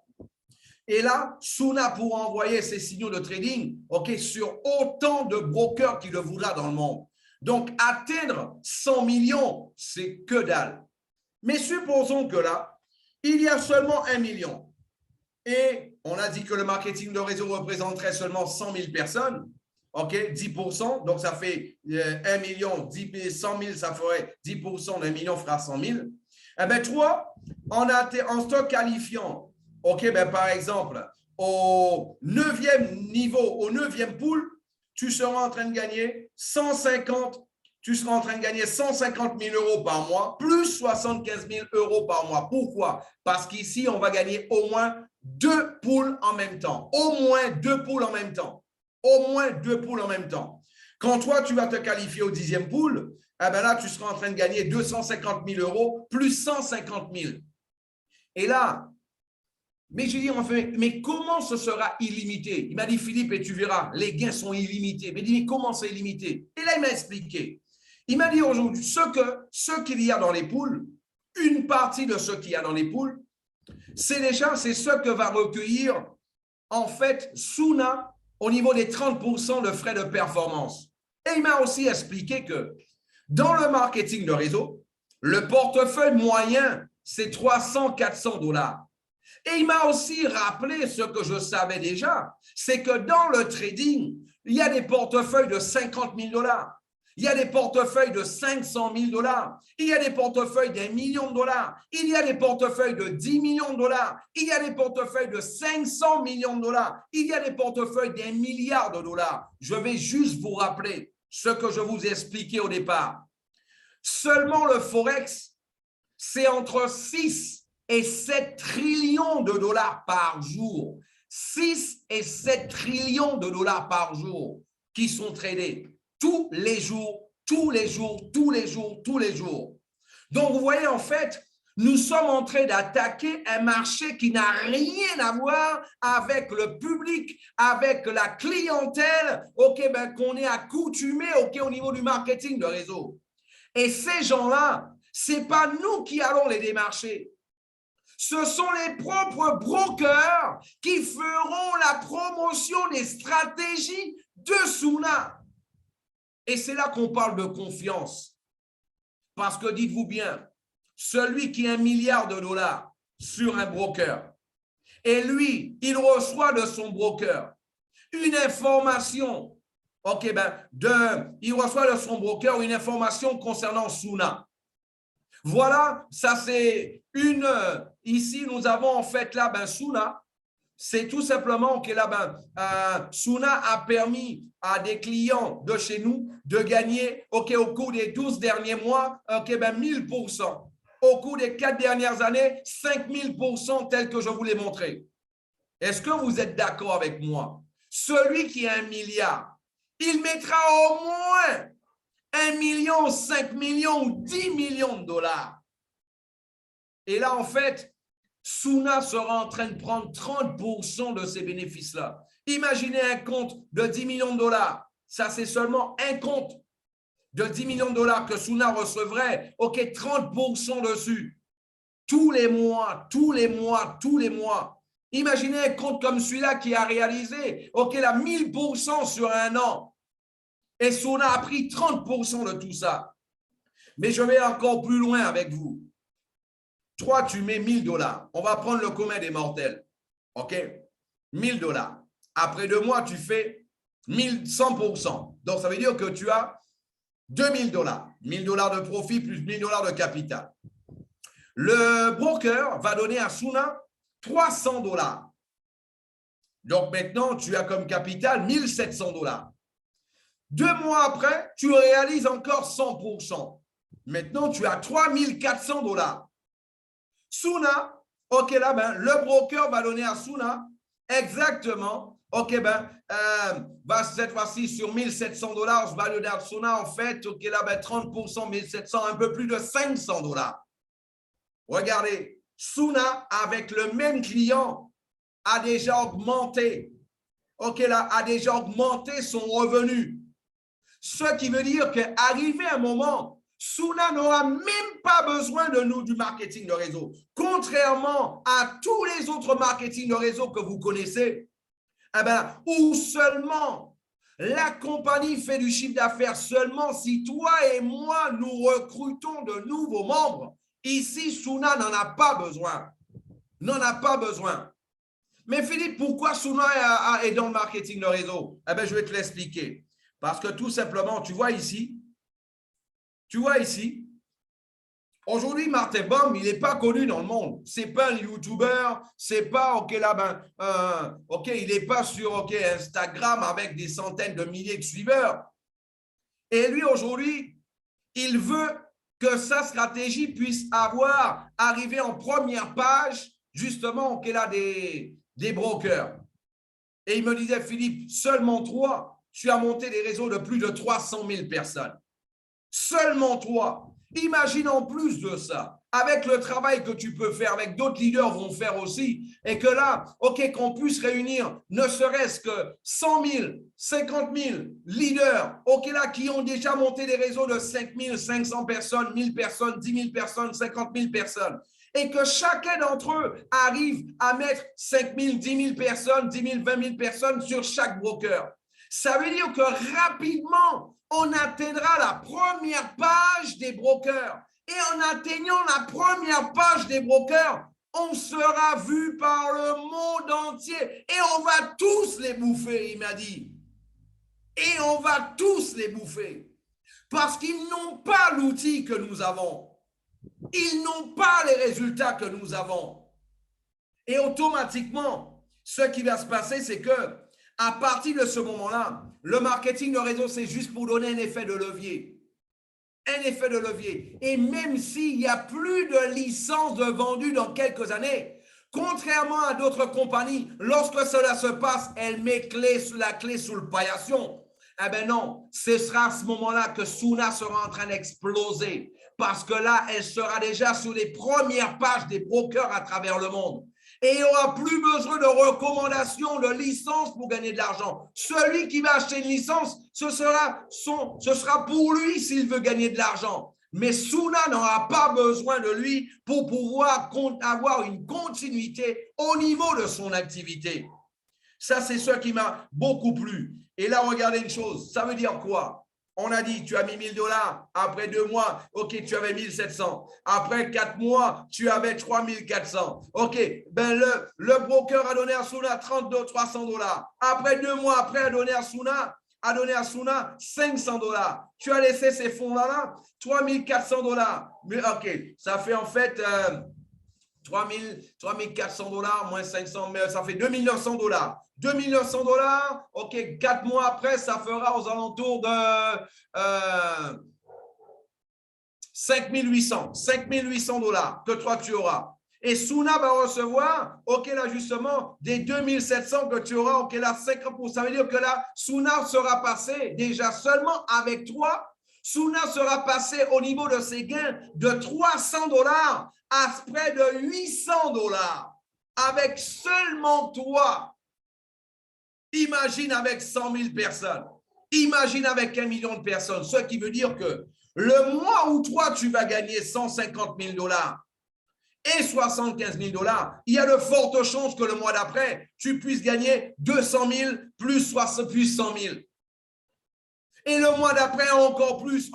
Et là, Suna pourra envoyer ses signaux de trading, OK, sur autant de brokers qu'il le voudra dans le monde. Donc, atteindre 100 millions, c'est que dalle. Mais supposons que là, il y a seulement 1 million. Et on a dit que le marketing de réseau représenterait seulement 100 000 personnes. OK, 10%. Donc, ça fait 1 million, 100 000, ça ferait 10% d'1 million fera 100 000. Eh bien, toi, en stock qualifiant, OK, ben, par exemple, au 9e niveau, au 9e pool, tu seras en train de gagner 150 000 euros par mois, plus 75 000 euros par mois. Pourquoi? Parce qu'ici, on va gagner au moins 2 poules en même temps. Au moins 2 poules en même temps. Au moins 2 poules en même temps. Quand toi, tu vas te qualifier au 10e pool, eh ben là, tu seras en train de gagner 250 000 euros plus 150 000. Et là, mais je dis, enfin, mais comment ce sera illimité? Il m'a dit, Philippe, et tu verras, les gains sont illimités. Mais il dit, mais comment c'est illimité? Et là, il m'a expliqué. Il m'a dit aujourd'hui, ce qu'il y a dans les poules, une partie de ce qu'il y a dans les poules, c'est ce que va recueillir, en fait, Suna au niveau des 30% de frais de performance. Et il m'a aussi expliqué que dans le marketing de réseau, le portefeuille moyen, c'est 300-400 $. Et il m'a aussi rappelé ce que je savais déjà, c'est que dans le trading, il y a des portefeuilles de 50 000 $. Il y a des portefeuilles de 500 000 $. Il y a des portefeuilles d'1 million de dollars. Il y a des portefeuilles de 10 millions de dollars. Il y a des portefeuilles de 500 millions de dollars. Il y a des portefeuilles d'1 milliard de dollars. Je vais juste vous rappeler ce que je vous ai expliqué au départ. Seulement le Forex, c'est entre 6 et 7 trillions de dollars par jour. 6 et 7 trillions de dollars par jour qui sont tradés. Tous les jours, tous les jours, tous les jours, tous les jours. Donc, vous voyez, en fait, nous sommes en train d'attaquer un marché qui n'a rien à voir avec le public, avec la clientèle, OK, ben, qu'on est accoutumé, OK, au niveau du marketing de réseau. Et ces gens-là, ce n'est pas nous qui allons les démarcher. Ce sont les propres brokers qui feront la promotion des stratégies de Suna. Et c'est là qu'on parle de confiance. Parce que dites-vous bien, celui qui a 1 milliard de dollars sur un broker, et lui, il reçoit de son broker une information, il reçoit de son broker une information concernant Suna. Voilà, ça c'est ici nous avons en fait là, Suna, c'est tout simplement que là, Suna a permis à des clients de chez nous de gagner, au cours des 12 derniers mois, 1000%. Au cours des 4 dernières années, 5000% tel que je vous l'ai montré. Est-ce que vous êtes d'accord avec moi? Celui qui a 1 milliard, il mettra au moins 1 million, 5 millions ou 10 millions de dollars. Et là, en fait, Suna sera en train de prendre 30% de ces bénéfices-là. Imaginez un compte de 10 millions de dollars. Ça, c'est seulement un compte de 10 millions de dollars que Suna recevrait. 30% dessus. Tous les mois. Imaginez un compte comme celui-là qui a réalisé, là, 1000% sur un an. Et Suna a pris 30% de tout ça. Mais je vais encore plus loin avec vous. Toi, tu mets 1000 dollars. On va prendre le commun des mortels. 1000 dollars. Après 2 mois, tu fais 1100%. Donc, ça veut dire que tu as 2000 dollars. 1000 dollars de profit plus 1000 dollars de capital. Le broker va donner à Suna 300 dollars. Donc, maintenant, tu as comme capital 1700 dollars. 2 mois après, tu réalises encore 100%. Maintenant, tu as 3400 dollars. Suna, le broker va donner à Suna exactement, cette fois-ci sur 1700 dollars, va donner à Suna en fait, 30%, 1700, un peu plus de 500 dollars. Regardez, Suna avec le même client a déjà augmenté, a déjà augmenté son revenu. Ce qui veut dire qu'arrivé un moment, Suna n'aura même pas besoin de nous du marketing de réseau. Contrairement à tous les autres marketing de réseau que vous connaissez, où seulement la compagnie fait du chiffre d'affaires seulement si toi et moi, nous recrutons de nouveaux membres. Ici, Suna n'en a pas besoin. Mais Philippe, pourquoi Suna est dans le marketing de réseau? Je vais te l'expliquer. Parce que tout simplement, tu vois ici, aujourd'hui, Martin Baum, il n'est pas connu dans le monde. Ce n'est pas un YouTuber, c'est pas, il n'est pas sur Instagram avec des centaines de milliers de suiveurs. Et lui, aujourd'hui, il veut que sa stratégie puisse arriver en première page, justement, des brokers. Et il me disait, Philippe, seulement toi, tu as monté des réseaux de plus de 300 000 personnes. Seulement toi. Imagine en plus de ça, avec le travail que tu peux faire, avec d'autres leaders vont faire aussi, et que là, qu'on puisse réunir ne serait-ce que 100 000, 50 000 leaders, qui ont déjà monté des réseaux de 5 500 personnes, 1000 personnes, 10 000 personnes, 50 000 personnes, et que chacun d'entre eux arrive à mettre 5 000, 10 000 personnes, 10 000, 20 000 personnes sur chaque broker. Ça veut dire que rapidement, on atteindra la première page des brokers. Et en atteignant la première page des brokers, on sera vu par le monde entier. Et on va tous les bouffer, il m'a dit. Et on va tous les bouffer. Parce qu'ils n'ont pas l'outil que nous avons. Ils n'ont pas les résultats que nous avons. Et automatiquement, ce qui va se passer, c'est que à partir de ce moment-là, le marketing de réseau, c'est juste pour donner un effet de levier. Un effet de levier. Et même s'il n'y a plus de licences de vendues dans quelques années, contrairement à d'autres compagnies, lorsque cela se passe, elle met la clé sous le paillasson. Non, ce sera à ce moment-là que Suna sera en train d'exploser. Parce que là, elle sera déjà sur les premières pages des brokers à travers le monde. Et il n'y aura plus besoin de recommandations, de licences pour gagner de l'argent. Celui qui va acheter une licence, ce sera pour lui s'il veut gagner de l'argent. Mais Suna n'aura pas besoin de lui pour pouvoir avoir une continuité au niveau de son activité. Ça, c'est ce qui m'a beaucoup plu. Et là, regardez une chose. Ça veut dire quoi? On a dit, tu as mis 1 000 $. Après 2 mois, OK, tu avais 1 700. Après 4 mois, tu avais 3 400. OK, ben le broker a donné à Suna 300 $. Après 2 mois, après, a donné à Suna 500 $. Tu as laissé ces fonds-là, 3 400 $. Mais OK, ça fait en fait 3 400 $ moins 500, ça fait 2 900 $. 2 900 $, OK, 4 mois après, ça fera aux alentours de 5 800 $ que toi tu auras. Et Suna va recevoir, OK, là justement, des 2 700 que tu auras, OK, là 50%. Ça veut dire que là, Suna sera passé déjà seulement avec toi. Suna sera passé au niveau de ses gains de 300 $ à près de 800 $ avec seulement toi. Imagine avec 100 000 personnes. Imagine avec 1 million de personnes. Ce qui veut dire que le mois où toi, tu vas gagner 150 000 $ et 75 000 $, il y a de fortes chances que le mois d'après, tu puisses gagner 200 000 plus 100 000. Et le mois d'après, encore plus,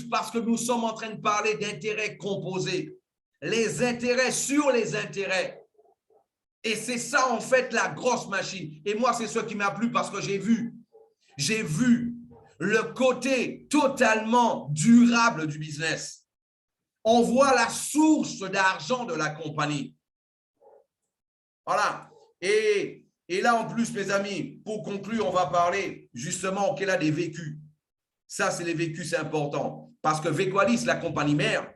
parce que nous sommes en train de parler d'intérêts composés. Les intérêts sur les intérêts. Et c'est ça, en fait, la grosse machine. Et moi, c'est ce qui m'a plu parce que j'ai vu le côté totalement durable du business. On voit la source d'argent de la compagnie. Voilà. Et là, en plus, mes amis, pour conclure, on va parler justement qu'elle a des vécus. Ça, c'est les vécus, c'est important. Parce que Vequalis, la compagnie mère,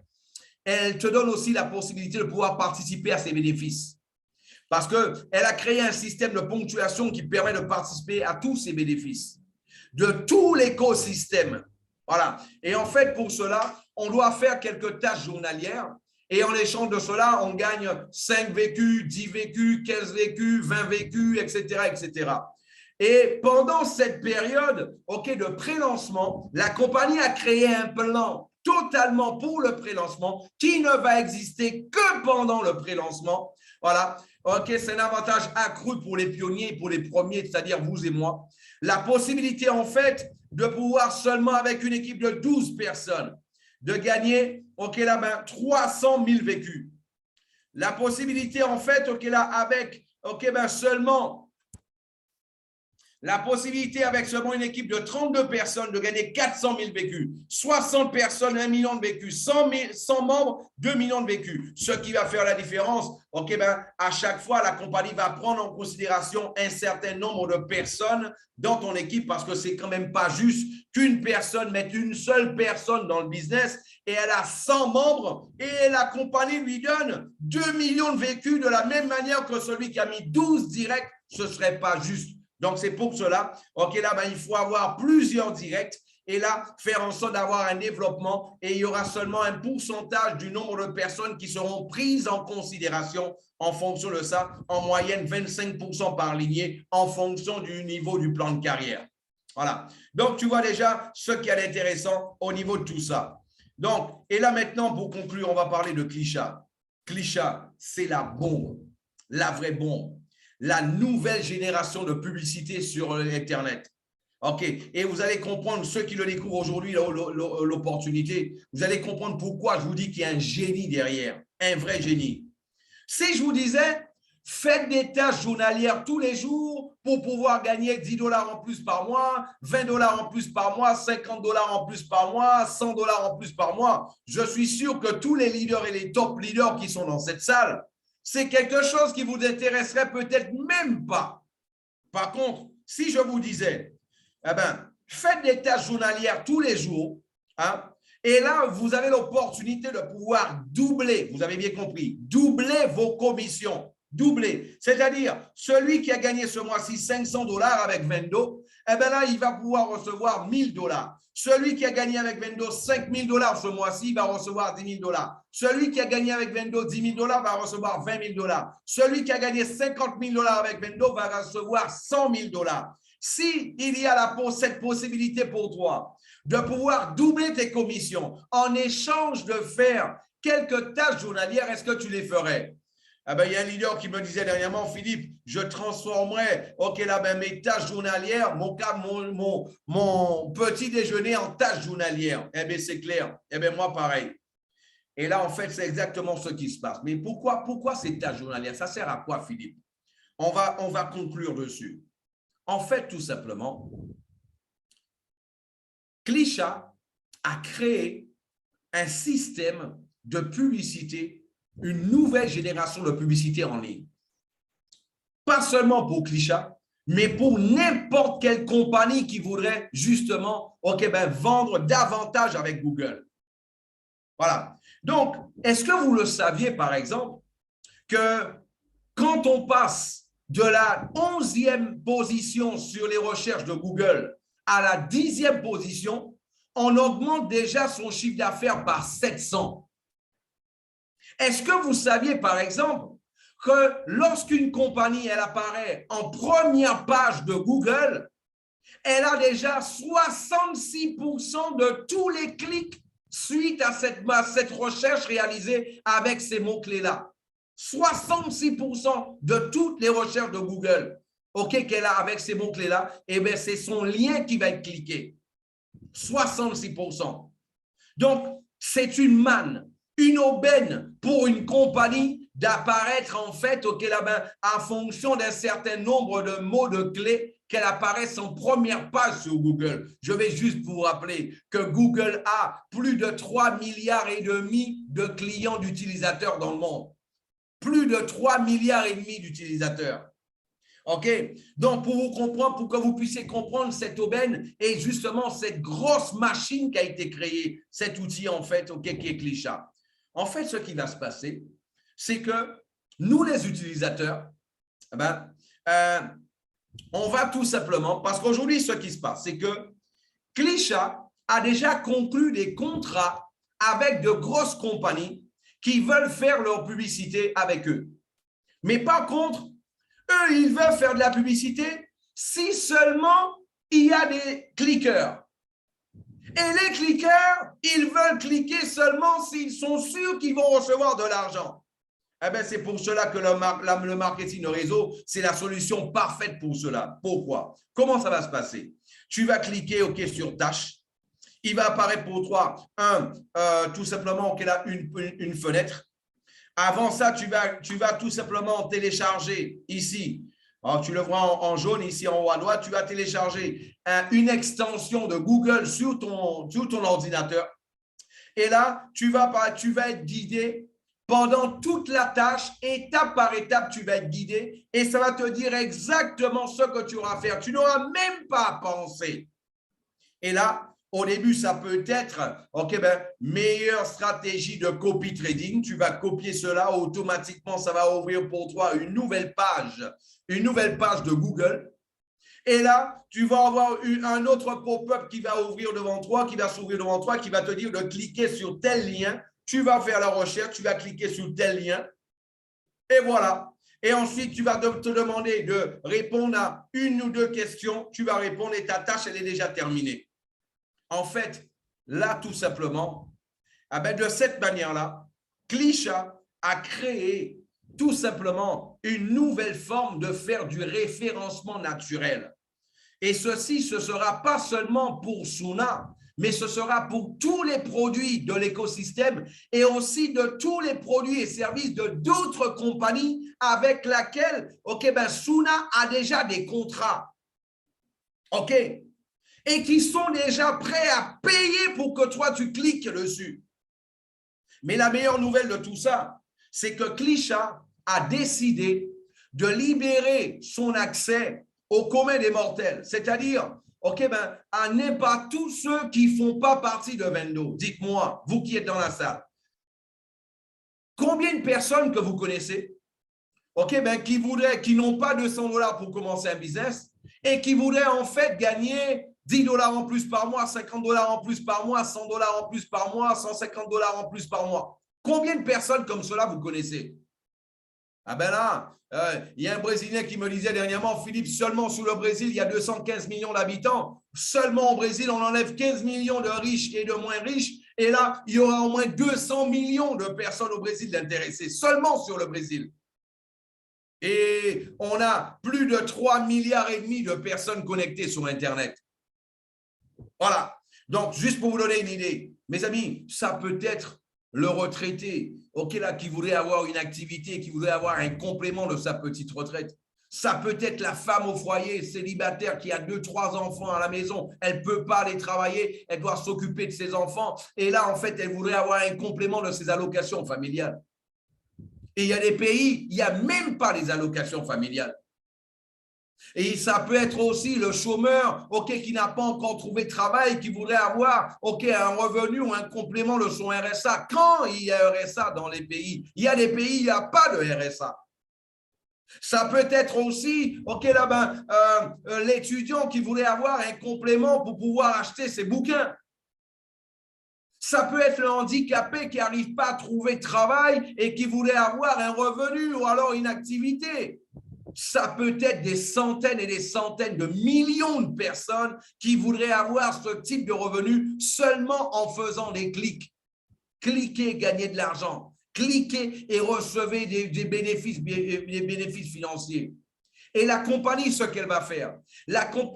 elle te donne aussi la possibilité de pouvoir participer à ses bénéfices. Parce qu'elle a créé un système de ponctuation qui permet de participer à tous ces bénéfices, de tout l'écosystème. Voilà. Et en fait, pour cela, on doit faire quelques tâches journalières. Et en échange de cela, on gagne 5 vécus, 10 vécus, 15 vécus, 20 vécus, etc., etc. Et pendant cette période, OK, de pré-lancement, la compagnie a créé un plan totalement pour le pré-lancement qui ne va exister que pendant le pré-lancement. Voilà. OK, c'est un avantage accru pour les pionniers, pour les premiers, c'est-à-dire vous et moi. La possibilité, en fait, de pouvoir seulement avec une équipe de 12 personnes, de gagner, OK, là, 300 000 vécus. La possibilité, en fait, OK, là, avec, OK, seulement la possibilité avec seulement une équipe de 32 personnes de gagner 400 000 vécus, 60 personnes, 1 million de vécus, 100 membres, 2 millions de vécus. Ce qui va faire la différence, OK, à chaque fois, la compagnie va prendre en considération un certain nombre de personnes dans ton équipe parce que c'est quand même pas juste qu'une personne mette une seule personne dans le business et elle a 100 membres et la compagnie lui donne 2 millions de vécus de la même manière que celui qui a mis 12 directs, ce ne serait pas juste. Donc, c'est pour cela, OK, là, il faut avoir plusieurs directs et là, faire en sorte d'avoir un développement et il y aura seulement un pourcentage du nombre de personnes qui seront prises en considération en fonction de ça, en moyenne 25% par lignée en fonction du niveau du plan de carrière. Voilà. Donc, tu vois déjà ce qui est intéressant au niveau de tout ça. Donc, et là maintenant, pour conclure, on va parler de Klisha. Klisha, c'est la bombe, la vraie bombe. La nouvelle génération de publicité sur Internet. OK. Et vous allez comprendre, ceux qui le découvrent aujourd'hui, l'opportunité, vous allez comprendre pourquoi je vous dis qu'il y a un génie derrière, un vrai génie. Si je vous disais, faites des tâches journalières tous les jours pour pouvoir gagner 10 $ en plus par mois, 20 $ en plus par mois, 50 $ en plus par mois, 100 $ en plus par mois, je suis sûr que tous les leaders et les top leaders qui sont dans cette salle, c'est quelque chose qui vous intéresserait peut-être même pas. Par contre, si je vous disais, faites des tâches journalières tous les jours, hein, et là, vous avez l'opportunité de pouvoir doubler, vous avez bien compris, doubler vos commissions, doubler. C'est-à-dire, celui qui a gagné ce mois-ci 500 $ avec Vendo, là, il va pouvoir recevoir 1 000 $. Celui qui a gagné avec Vendo 5 000 $ ce mois-ci va recevoir 10 000 $. Celui qui a gagné avec Vendo 10 000 $ va recevoir 20 000 $. Celui qui a gagné 50 000 $ avec Vendo va recevoir 100 000 $. Si il y a cette possibilité pour toi de pouvoir doubler tes commissions en échange de faire quelques tâches journalières, est-ce que tu les ferais? Ah ben, il y a un leader qui me disait dernièrement, Philippe, je transformerai mes tâches journalières, mon petit déjeuner en tâches journalières. Eh bien, c'est clair. Eh bien, moi, pareil. Et là, en fait, c'est exactement ce qui se passe. Mais pourquoi ces tâches journalières? Ça sert à quoi, Philippe? On va conclure dessus. En fait, tout simplement, Klisha a créé un système de publicité, une nouvelle génération de publicité en ligne. Pas seulement pour Klisha, mais pour n'importe quelle compagnie qui voudrait justement vendre davantage avec Google. Voilà. Donc, est-ce que vous le saviez, par exemple, que quand on passe de la 11e position sur les recherches de Google à la 10e position, on augmente déjà son chiffre d'affaires par 700. Est-ce que vous saviez, par exemple, que lorsqu'une compagnie elle apparaît en première page de Google, elle a déjà 66% de tous les clics suite à cette recherche réalisée avec ces mots-clés-là. 66% de toutes les recherches de Google qu'elle a avec ces mots-clés-là, c'est son lien qui va être cliqué. 66%. Donc, c'est une manne, une aubaine pour une compagnie d'apparaître en fait en fonction d'un certain nombre de mots de clés qu'elle apparaisse en première page sur Google. Je vais juste vous rappeler que Google a plus de 3,5 milliards de clients d'utilisateurs dans le monde. Plus de 3,5 milliards d'utilisateurs. OK? Donc, pour que vous puissiez comprendre cette aubaine et justement cette grosse machine qui a été créée, cet outil en fait, qui est Klisha. En fait, ce qui va se passer, c'est que nous, les utilisateurs, on va tout simplement, parce qu'aujourd'hui, ce qui se passe, c'est que Klisha a déjà conclu des contrats avec de grosses compagnies qui veulent faire leur publicité avec eux. Mais par contre, eux, ils veulent faire de la publicité si seulement il y a des cliqueurs. Et les cliqueurs, ils veulent cliquer seulement s'ils sont sûrs qu'ils vont recevoir de l'argent. C'est pour cela que le marketing de réseau, c'est la solution parfaite pour cela. Pourquoi? Comment ça va se passer? Tu vas cliquer sur tâche. Il va apparaître pour toi tout simplement qu'elle a une fenêtre. Avant ça, tu vas tout simplement télécharger ici. Alors, tu le vois en jaune ici en haut à droite. Tu vas télécharger une extension de Google sur ton ordinateur. Et là, tu vas être guidé pendant toute la tâche, étape par étape, tu vas être guidé et ça va te dire exactement ce que tu auras à faire. Tu n'auras même pas à penser. Et là, au début, ça peut être meilleure stratégie de copy trading. Tu vas copier cela, automatiquement, ça va ouvrir pour toi une nouvelle page de Google. Et là, tu vas avoir un autre pop-up qui va s'ouvrir devant toi, qui va te dire de cliquer sur tel lien. Tu vas faire la recherche, tu vas cliquer sur tel lien. Et voilà. Et ensuite, tu vas te demander de répondre à une ou deux questions. Tu vas répondre et ta tâche, elle est déjà terminée. En fait, là, tout simplement, de cette manière-là, Klisha a créé tout simplement une nouvelle forme de faire du référencement naturel. Et ceci, ce ne sera pas seulement pour Suna, mais ce sera pour tous les produits de l'écosystème et aussi de tous les produits et services de d'autres compagnies avec lesquelles Suna a déjà des contrats. OK? Et qui sont déjà prêts à payer pour que toi, tu cliques dessus. Mais la meilleure nouvelle de tout ça, c'est que Klisha a décidé de libérer son accès au commun des mortels, c'est-à-dire à n'importe tous ceux qui ne font pas partie de Vendo. Dites-moi, vous qui êtes dans la salle, combien de personnes que vous connaissez qui n'ont pas $200 pour commencer un business et qui voudraient en fait gagner $10 en plus par mois, $50 en plus par mois, $100 en plus par mois, $150 en plus par mois. Combien de personnes comme cela vous connaissez? Il y a un Brésilien qui me disait dernièrement, Philippe, seulement sous le Brésil, il y a 215 millions d'habitants. Seulement au Brésil, on enlève 15 millions de riches et de moins riches. Et là, il y aura au moins 200 millions de personnes au Brésil intéressées, seulement sur le Brésil. Et on a plus de 3,5 milliards de personnes connectées sur Internet. Voilà. Donc, juste pour vous donner une idée, mes amis, ça peut être le retraité, ok, là, qui voudrait avoir une activité, qui voudrait avoir un complément de sa petite retraite. Ça peut être la femme au foyer, célibataire, qui a 2, 3 enfants à la maison. Elle ne peut pas aller travailler, elle doit s'occuper de ses enfants. Et là, en fait, elle voudrait avoir un complément de ses allocations familiales. Et il y a des pays, il n'y a même pas les allocations familiales. Et ça peut être aussi le chômeur, ok, qui n'a pas encore trouvé de travail, qui voudrait avoir, ok, un revenu ou un complément de son RSA. Quand il y a RSA dans les pays? Il y a des pays, il n'y a pas de RSA. Ça peut être aussi, ok, là-bas, l'étudiant qui voulait avoir un complément pour pouvoir acheter ses bouquins. Ça peut être le handicapé qui n'arrive pas à trouver de travail et qui voulait avoir un revenu ou alors une activité. Ça peut être des centaines et des centaines de millions de personnes qui voudraient avoir ce type de revenu seulement en faisant des clics. Cliquez, gagnez de l'argent. Cliquez et recevez des bénéfices financiers. Et la compagnie, ce qu'elle va faire,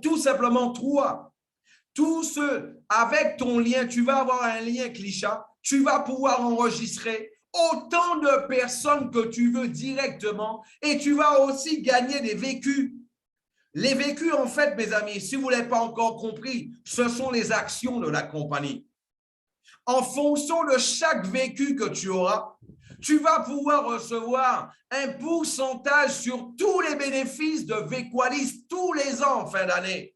tout simplement, toi, tous ceux avec ton lien, tu vas avoir un lien Klisha, tu vas pouvoir enregistrer autant de personnes que tu veux directement et tu vas aussi gagner des vécus. Les vécus, en fait, mes amis, si vous ne l'avez pas encore compris, ce sont les actions de la compagnie. En fonction de chaque vécu que tu auras, tu vas pouvoir recevoir un pourcentage sur tous les bénéfices de Véqualis tous les ans en fin d'année.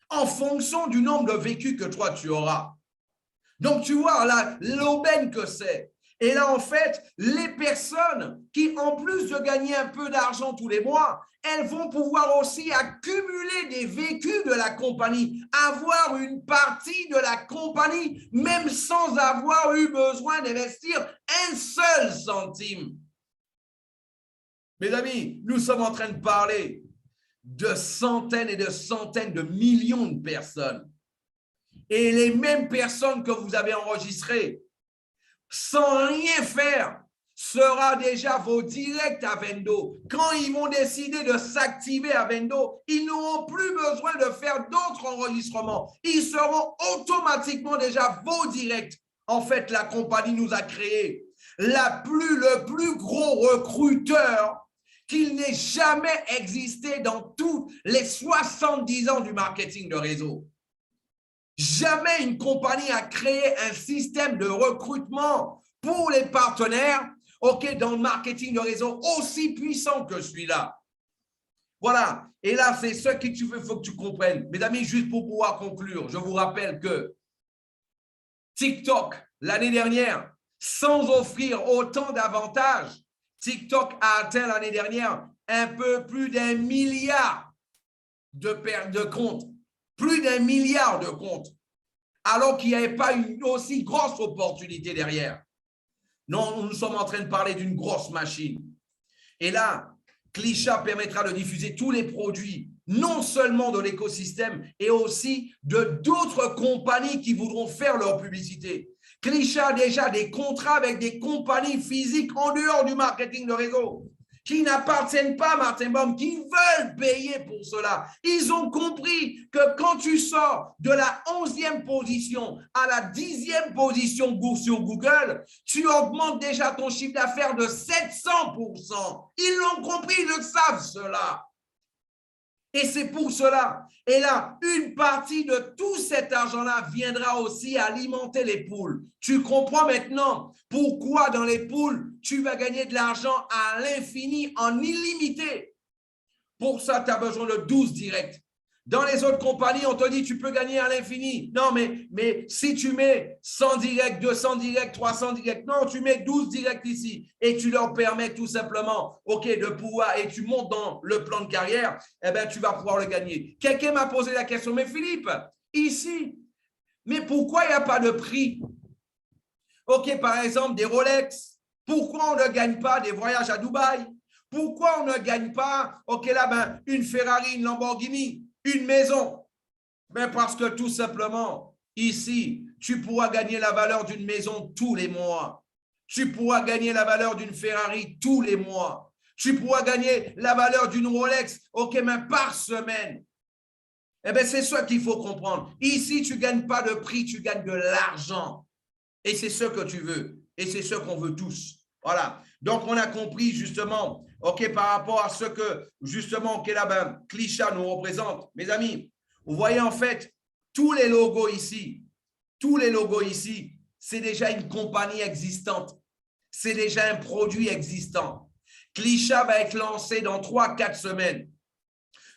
En fonction du nombre de vécus que toi tu auras. Donc, tu vois, là, l'aubaine que c'est. Et là, en fait, les personnes qui, en plus de gagner un peu d'argent tous les mois, elles vont pouvoir aussi accumuler des vécus de la compagnie, avoir une partie de la compagnie, même sans avoir eu besoin d'investir un seul centime. Mes amis, nous sommes en train de parler de centaines et de centaines de millions de personnes. Et les mêmes personnes que vous avez enregistrées, sans rien faire, sera déjà vos directs à Vendo. Quand ils vont décider de s'activer à Vendo, ils n'auront plus besoin de faire d'autres enregistrements. Ils seront automatiquement déjà vos directs. En fait, la compagnie nous a créé le plus gros recruteur qu'il n'ait jamais existé dans tous les 70 ans du marketing de réseau. Jamais une compagnie a créé un système de recrutement pour les partenaires, ok, dans le marketing de réseau aussi puissant que celui-là. Voilà. Et là, c'est ce que tu veux, il faut que tu comprennes. Mes amis, juste pour pouvoir conclure, je vous rappelle que TikTok, l'année dernière, sans offrir autant d'avantages, TikTok a atteint l'année dernière un peu plus d'1 milliard de comptes. Plus d'1 milliard de comptes. Alors qu'il n'y avait pas une aussi grosse opportunité derrière. Non, nous sommes en train de parler d'une grosse machine. Et là, Klisha permettra de diffuser tous les produits, non seulement de l'écosystème, et aussi de d'autres compagnies qui voudront faire leur publicité. Klisha a déjà des contrats avec des compagnies physiques en dehors du marketing de réseau, qui n'appartiennent pas à Martin Baum, qui veulent payer pour cela. Ils ont compris que quand tu sors de la 11e position à la 10e position sur Google, tu augmentes déjà ton chiffre d'affaires de 700%. Ils l'ont compris, ils le savent cela. Et c'est pour cela. Et là, une partie de tout cet argent-là viendra aussi alimenter les poules. Tu comprends maintenant pourquoi dans les poules, tu vas gagner de l'argent à l'infini, en illimité. Pour ça, tu as besoin de 12 directs. Dans les autres compagnies, on te dit tu peux gagner à l'infini. Non, mais si tu mets 100 directs, 200 directs, 300 directs, non, tu mets 12 directs ici et tu leur permets tout simplement, ok, de pouvoir, et tu montes dans le plan de carrière, eh bien, tu vas pouvoir le gagner. Quelqu'un m'a posé la question, mais Philippe, ici, mais pourquoi il n'y a pas de prix? Ok, par exemple, des Rolex. Pourquoi on ne gagne pas des voyages à Dubaï? Pourquoi on ne gagne pas, ok, là, une Ferrari, une Lamborghini? Une maison, mais parce que tout simplement, ici, tu pourras gagner la valeur d'une maison tous les mois. Tu pourras gagner la valeur d'une Ferrari tous les mois. Tu pourras gagner la valeur d'une Rolex, OK, mais par semaine. Eh bien, c'est ça qu'il faut comprendre. Ici, tu ne gagnes pas de prix, tu gagnes de l'argent. Et c'est ce que tu veux. Et c'est ce qu'on veut tous. Voilà. Donc, on a compris justement, OK, par rapport à ce que, justement, OK, là, ben, Klisha nous représente. Mes amis, vous voyez en fait, tous les logos ici, c'est déjà une compagnie existante. C'est déjà un produit existant. Klisha va être lancé dans 3-4 semaines.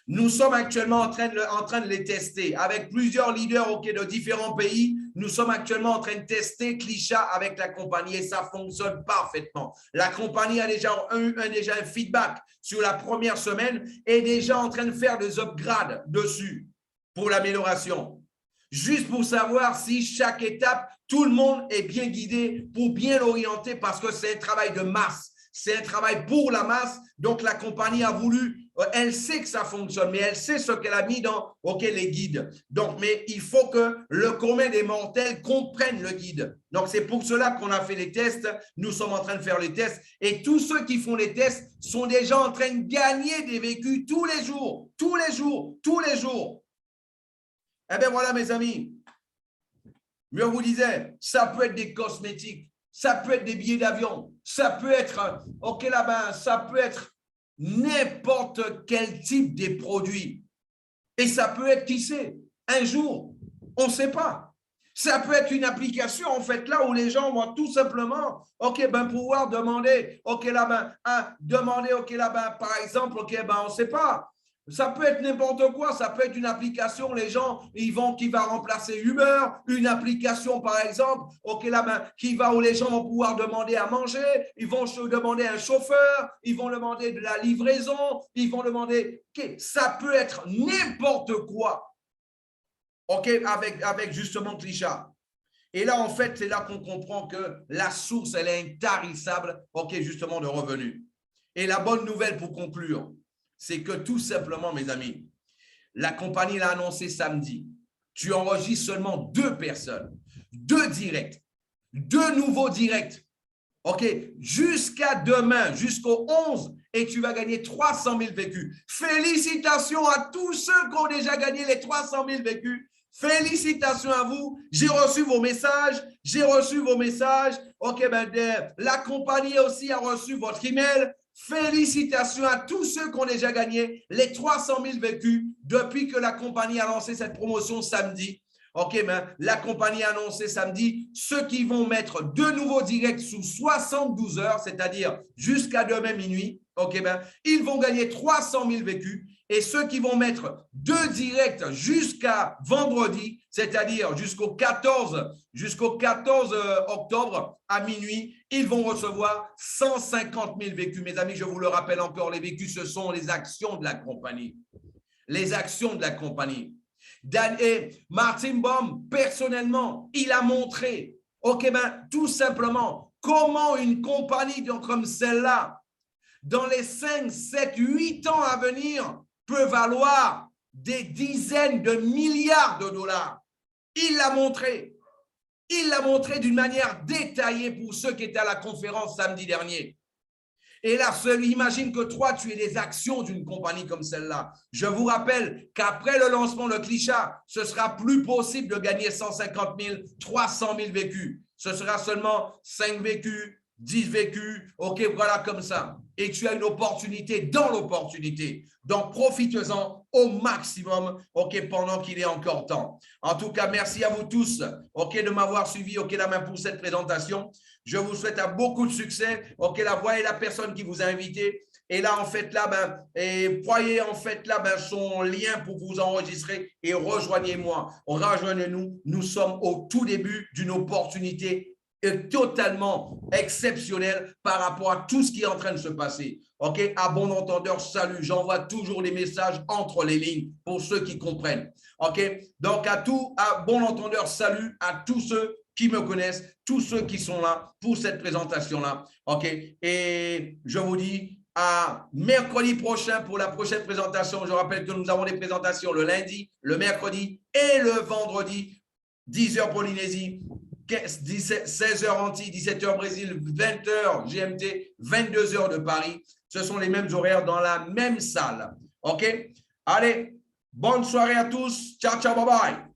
Nous sommes actuellement en train de les tester avec plusieurs leaders de différents pays. Nous sommes actuellement en train de tester Klisha avec la compagnie et ça fonctionne parfaitement. La compagnie a déjà un feedback sur la première semaine et est déjà en train de faire des upgrades dessus pour l'amélioration. Juste pour savoir si chaque étape, tout le monde est bien guidé pour bien l'orienter parce que c'est un travail de masse. C'est un travail pour la masse. Donc, la compagnie a voulu, elle sait que ça fonctionne, mais elle sait ce qu'elle a mis dans les guides. Donc, mais il faut que le commun des mortels comprenne le guide. Donc, c'est pour cela qu'on a fait les tests. Nous sommes en train de faire les tests. Et tous ceux qui font les tests sont déjà en train de gagner des vécus tous les jours. Eh bien, voilà, mes amis. Mais on vous disait, ça peut être des cosmétiques. Ça peut être des billets d'avion, ça peut être, OK là-bas, ça peut être n'importe quel type de produit. Et ça peut être, qui sait, un jour, on ne sait pas. Ça peut être une application, en fait, là où les gens vont tout simplement, OK, ben, pouvoir demander, OK là-bas, par exemple, OK, ben, on ne sait pas. Ça peut être n'importe quoi, ça peut être une application, les gens, qui va remplacer Uber, une application par exemple, OK là, où les gens vont pouvoir demander à manger, ils vont demander un chauffeur, ils vont demander de la livraison, ils vont demander, OK, ça peut être n'importe quoi, OK, avec justement Klisha. Et là, en fait, c'est là qu'on comprend que la source, elle est intarissable, OK, justement de revenus. Et la bonne nouvelle pour conclure, c'est que tout simplement, mes amis, la compagnie l'a annoncé samedi. Tu enregistres seulement 2 personnes, 2 directs, 2 nouveaux directs. OK, jusqu'à demain, jusqu'au 11, et tu vas gagner 300 000 vécus. Félicitations à tous ceux qui ont déjà gagné les 300 000 vécus. Félicitations à vous. J'ai reçu vos messages. OK, la compagnie aussi a reçu votre email. Félicitations à tous ceux qui ont déjà gagné les 300 000 vécus depuis que la compagnie a lancé cette promotion samedi. OK, la compagnie a annoncé samedi, ceux qui vont mettre 2 nouveaux directs sous 72 heures, c'est-à-dire jusqu'à demain minuit, OK, ils vont gagner 300 000 vécus. Et ceux qui vont mettre 2 directs jusqu'à vendredi, c'est-à-dire jusqu'au 14 octobre à minuit, ils vont recevoir 150 000 vécus. Mes amis, je vous le rappelle encore, les vécus, ce sont les actions de la compagnie. Les actions de la compagnie. Et Martin Baum, personnellement, il a montré, OK, tout simplement, comment une compagnie comme celle-là, dans les 5, 7, 8 ans à venir, peut valoir des dizaines de milliards de dollars. Il l'a montré. Il l'a montré d'une manière détaillée pour ceux qui étaient à la conférence samedi dernier. Et là, imagine que toi, tu es des actions d'une compagnie comme celle-là. Je vous rappelle qu'après le lancement de Klisha, ce sera plus possible de gagner 150 000, 300 000 vécus. Ce sera seulement 5 vécus, 10 vécus, OK, voilà comme ça. Et tu as une opportunité dans l'opportunité. Donc, profite-en au maximum, OK, pendant qu'il est encore temps. En tout cas, merci à vous tous, OK, de m'avoir suivi, OK, la main pour cette présentation. Je vous souhaite beaucoup de succès. OK, là, voyez la personne qui vous a invité. Et là, en fait, là, voyez en fait là son lien pour vous enregistrer et rejoignez-moi. Rejoignez-nous. Nous sommes au tout début d'une opportunité totalement exceptionnelle par rapport à tout ce qui est en train de se passer. OK, à bon entendeur, salut. J'envoie toujours les messages entre les lignes pour ceux qui comprennent. OK, donc à bon entendeur, salut à tous ceux qui me connaissent, tous ceux qui sont là pour cette présentation-là. OK, et je vous dis à mercredi prochain pour la prochaine présentation. Je rappelle que nous avons des présentations le lundi, le mercredi et le vendredi, 10h Polynésie, 16h Antilles, 17h Brésil, 20h GMT, 22h de Paris. Ce sont les mêmes horaires dans la même salle. OK? Allez, bonne soirée à tous. Ciao, ciao, bye bye.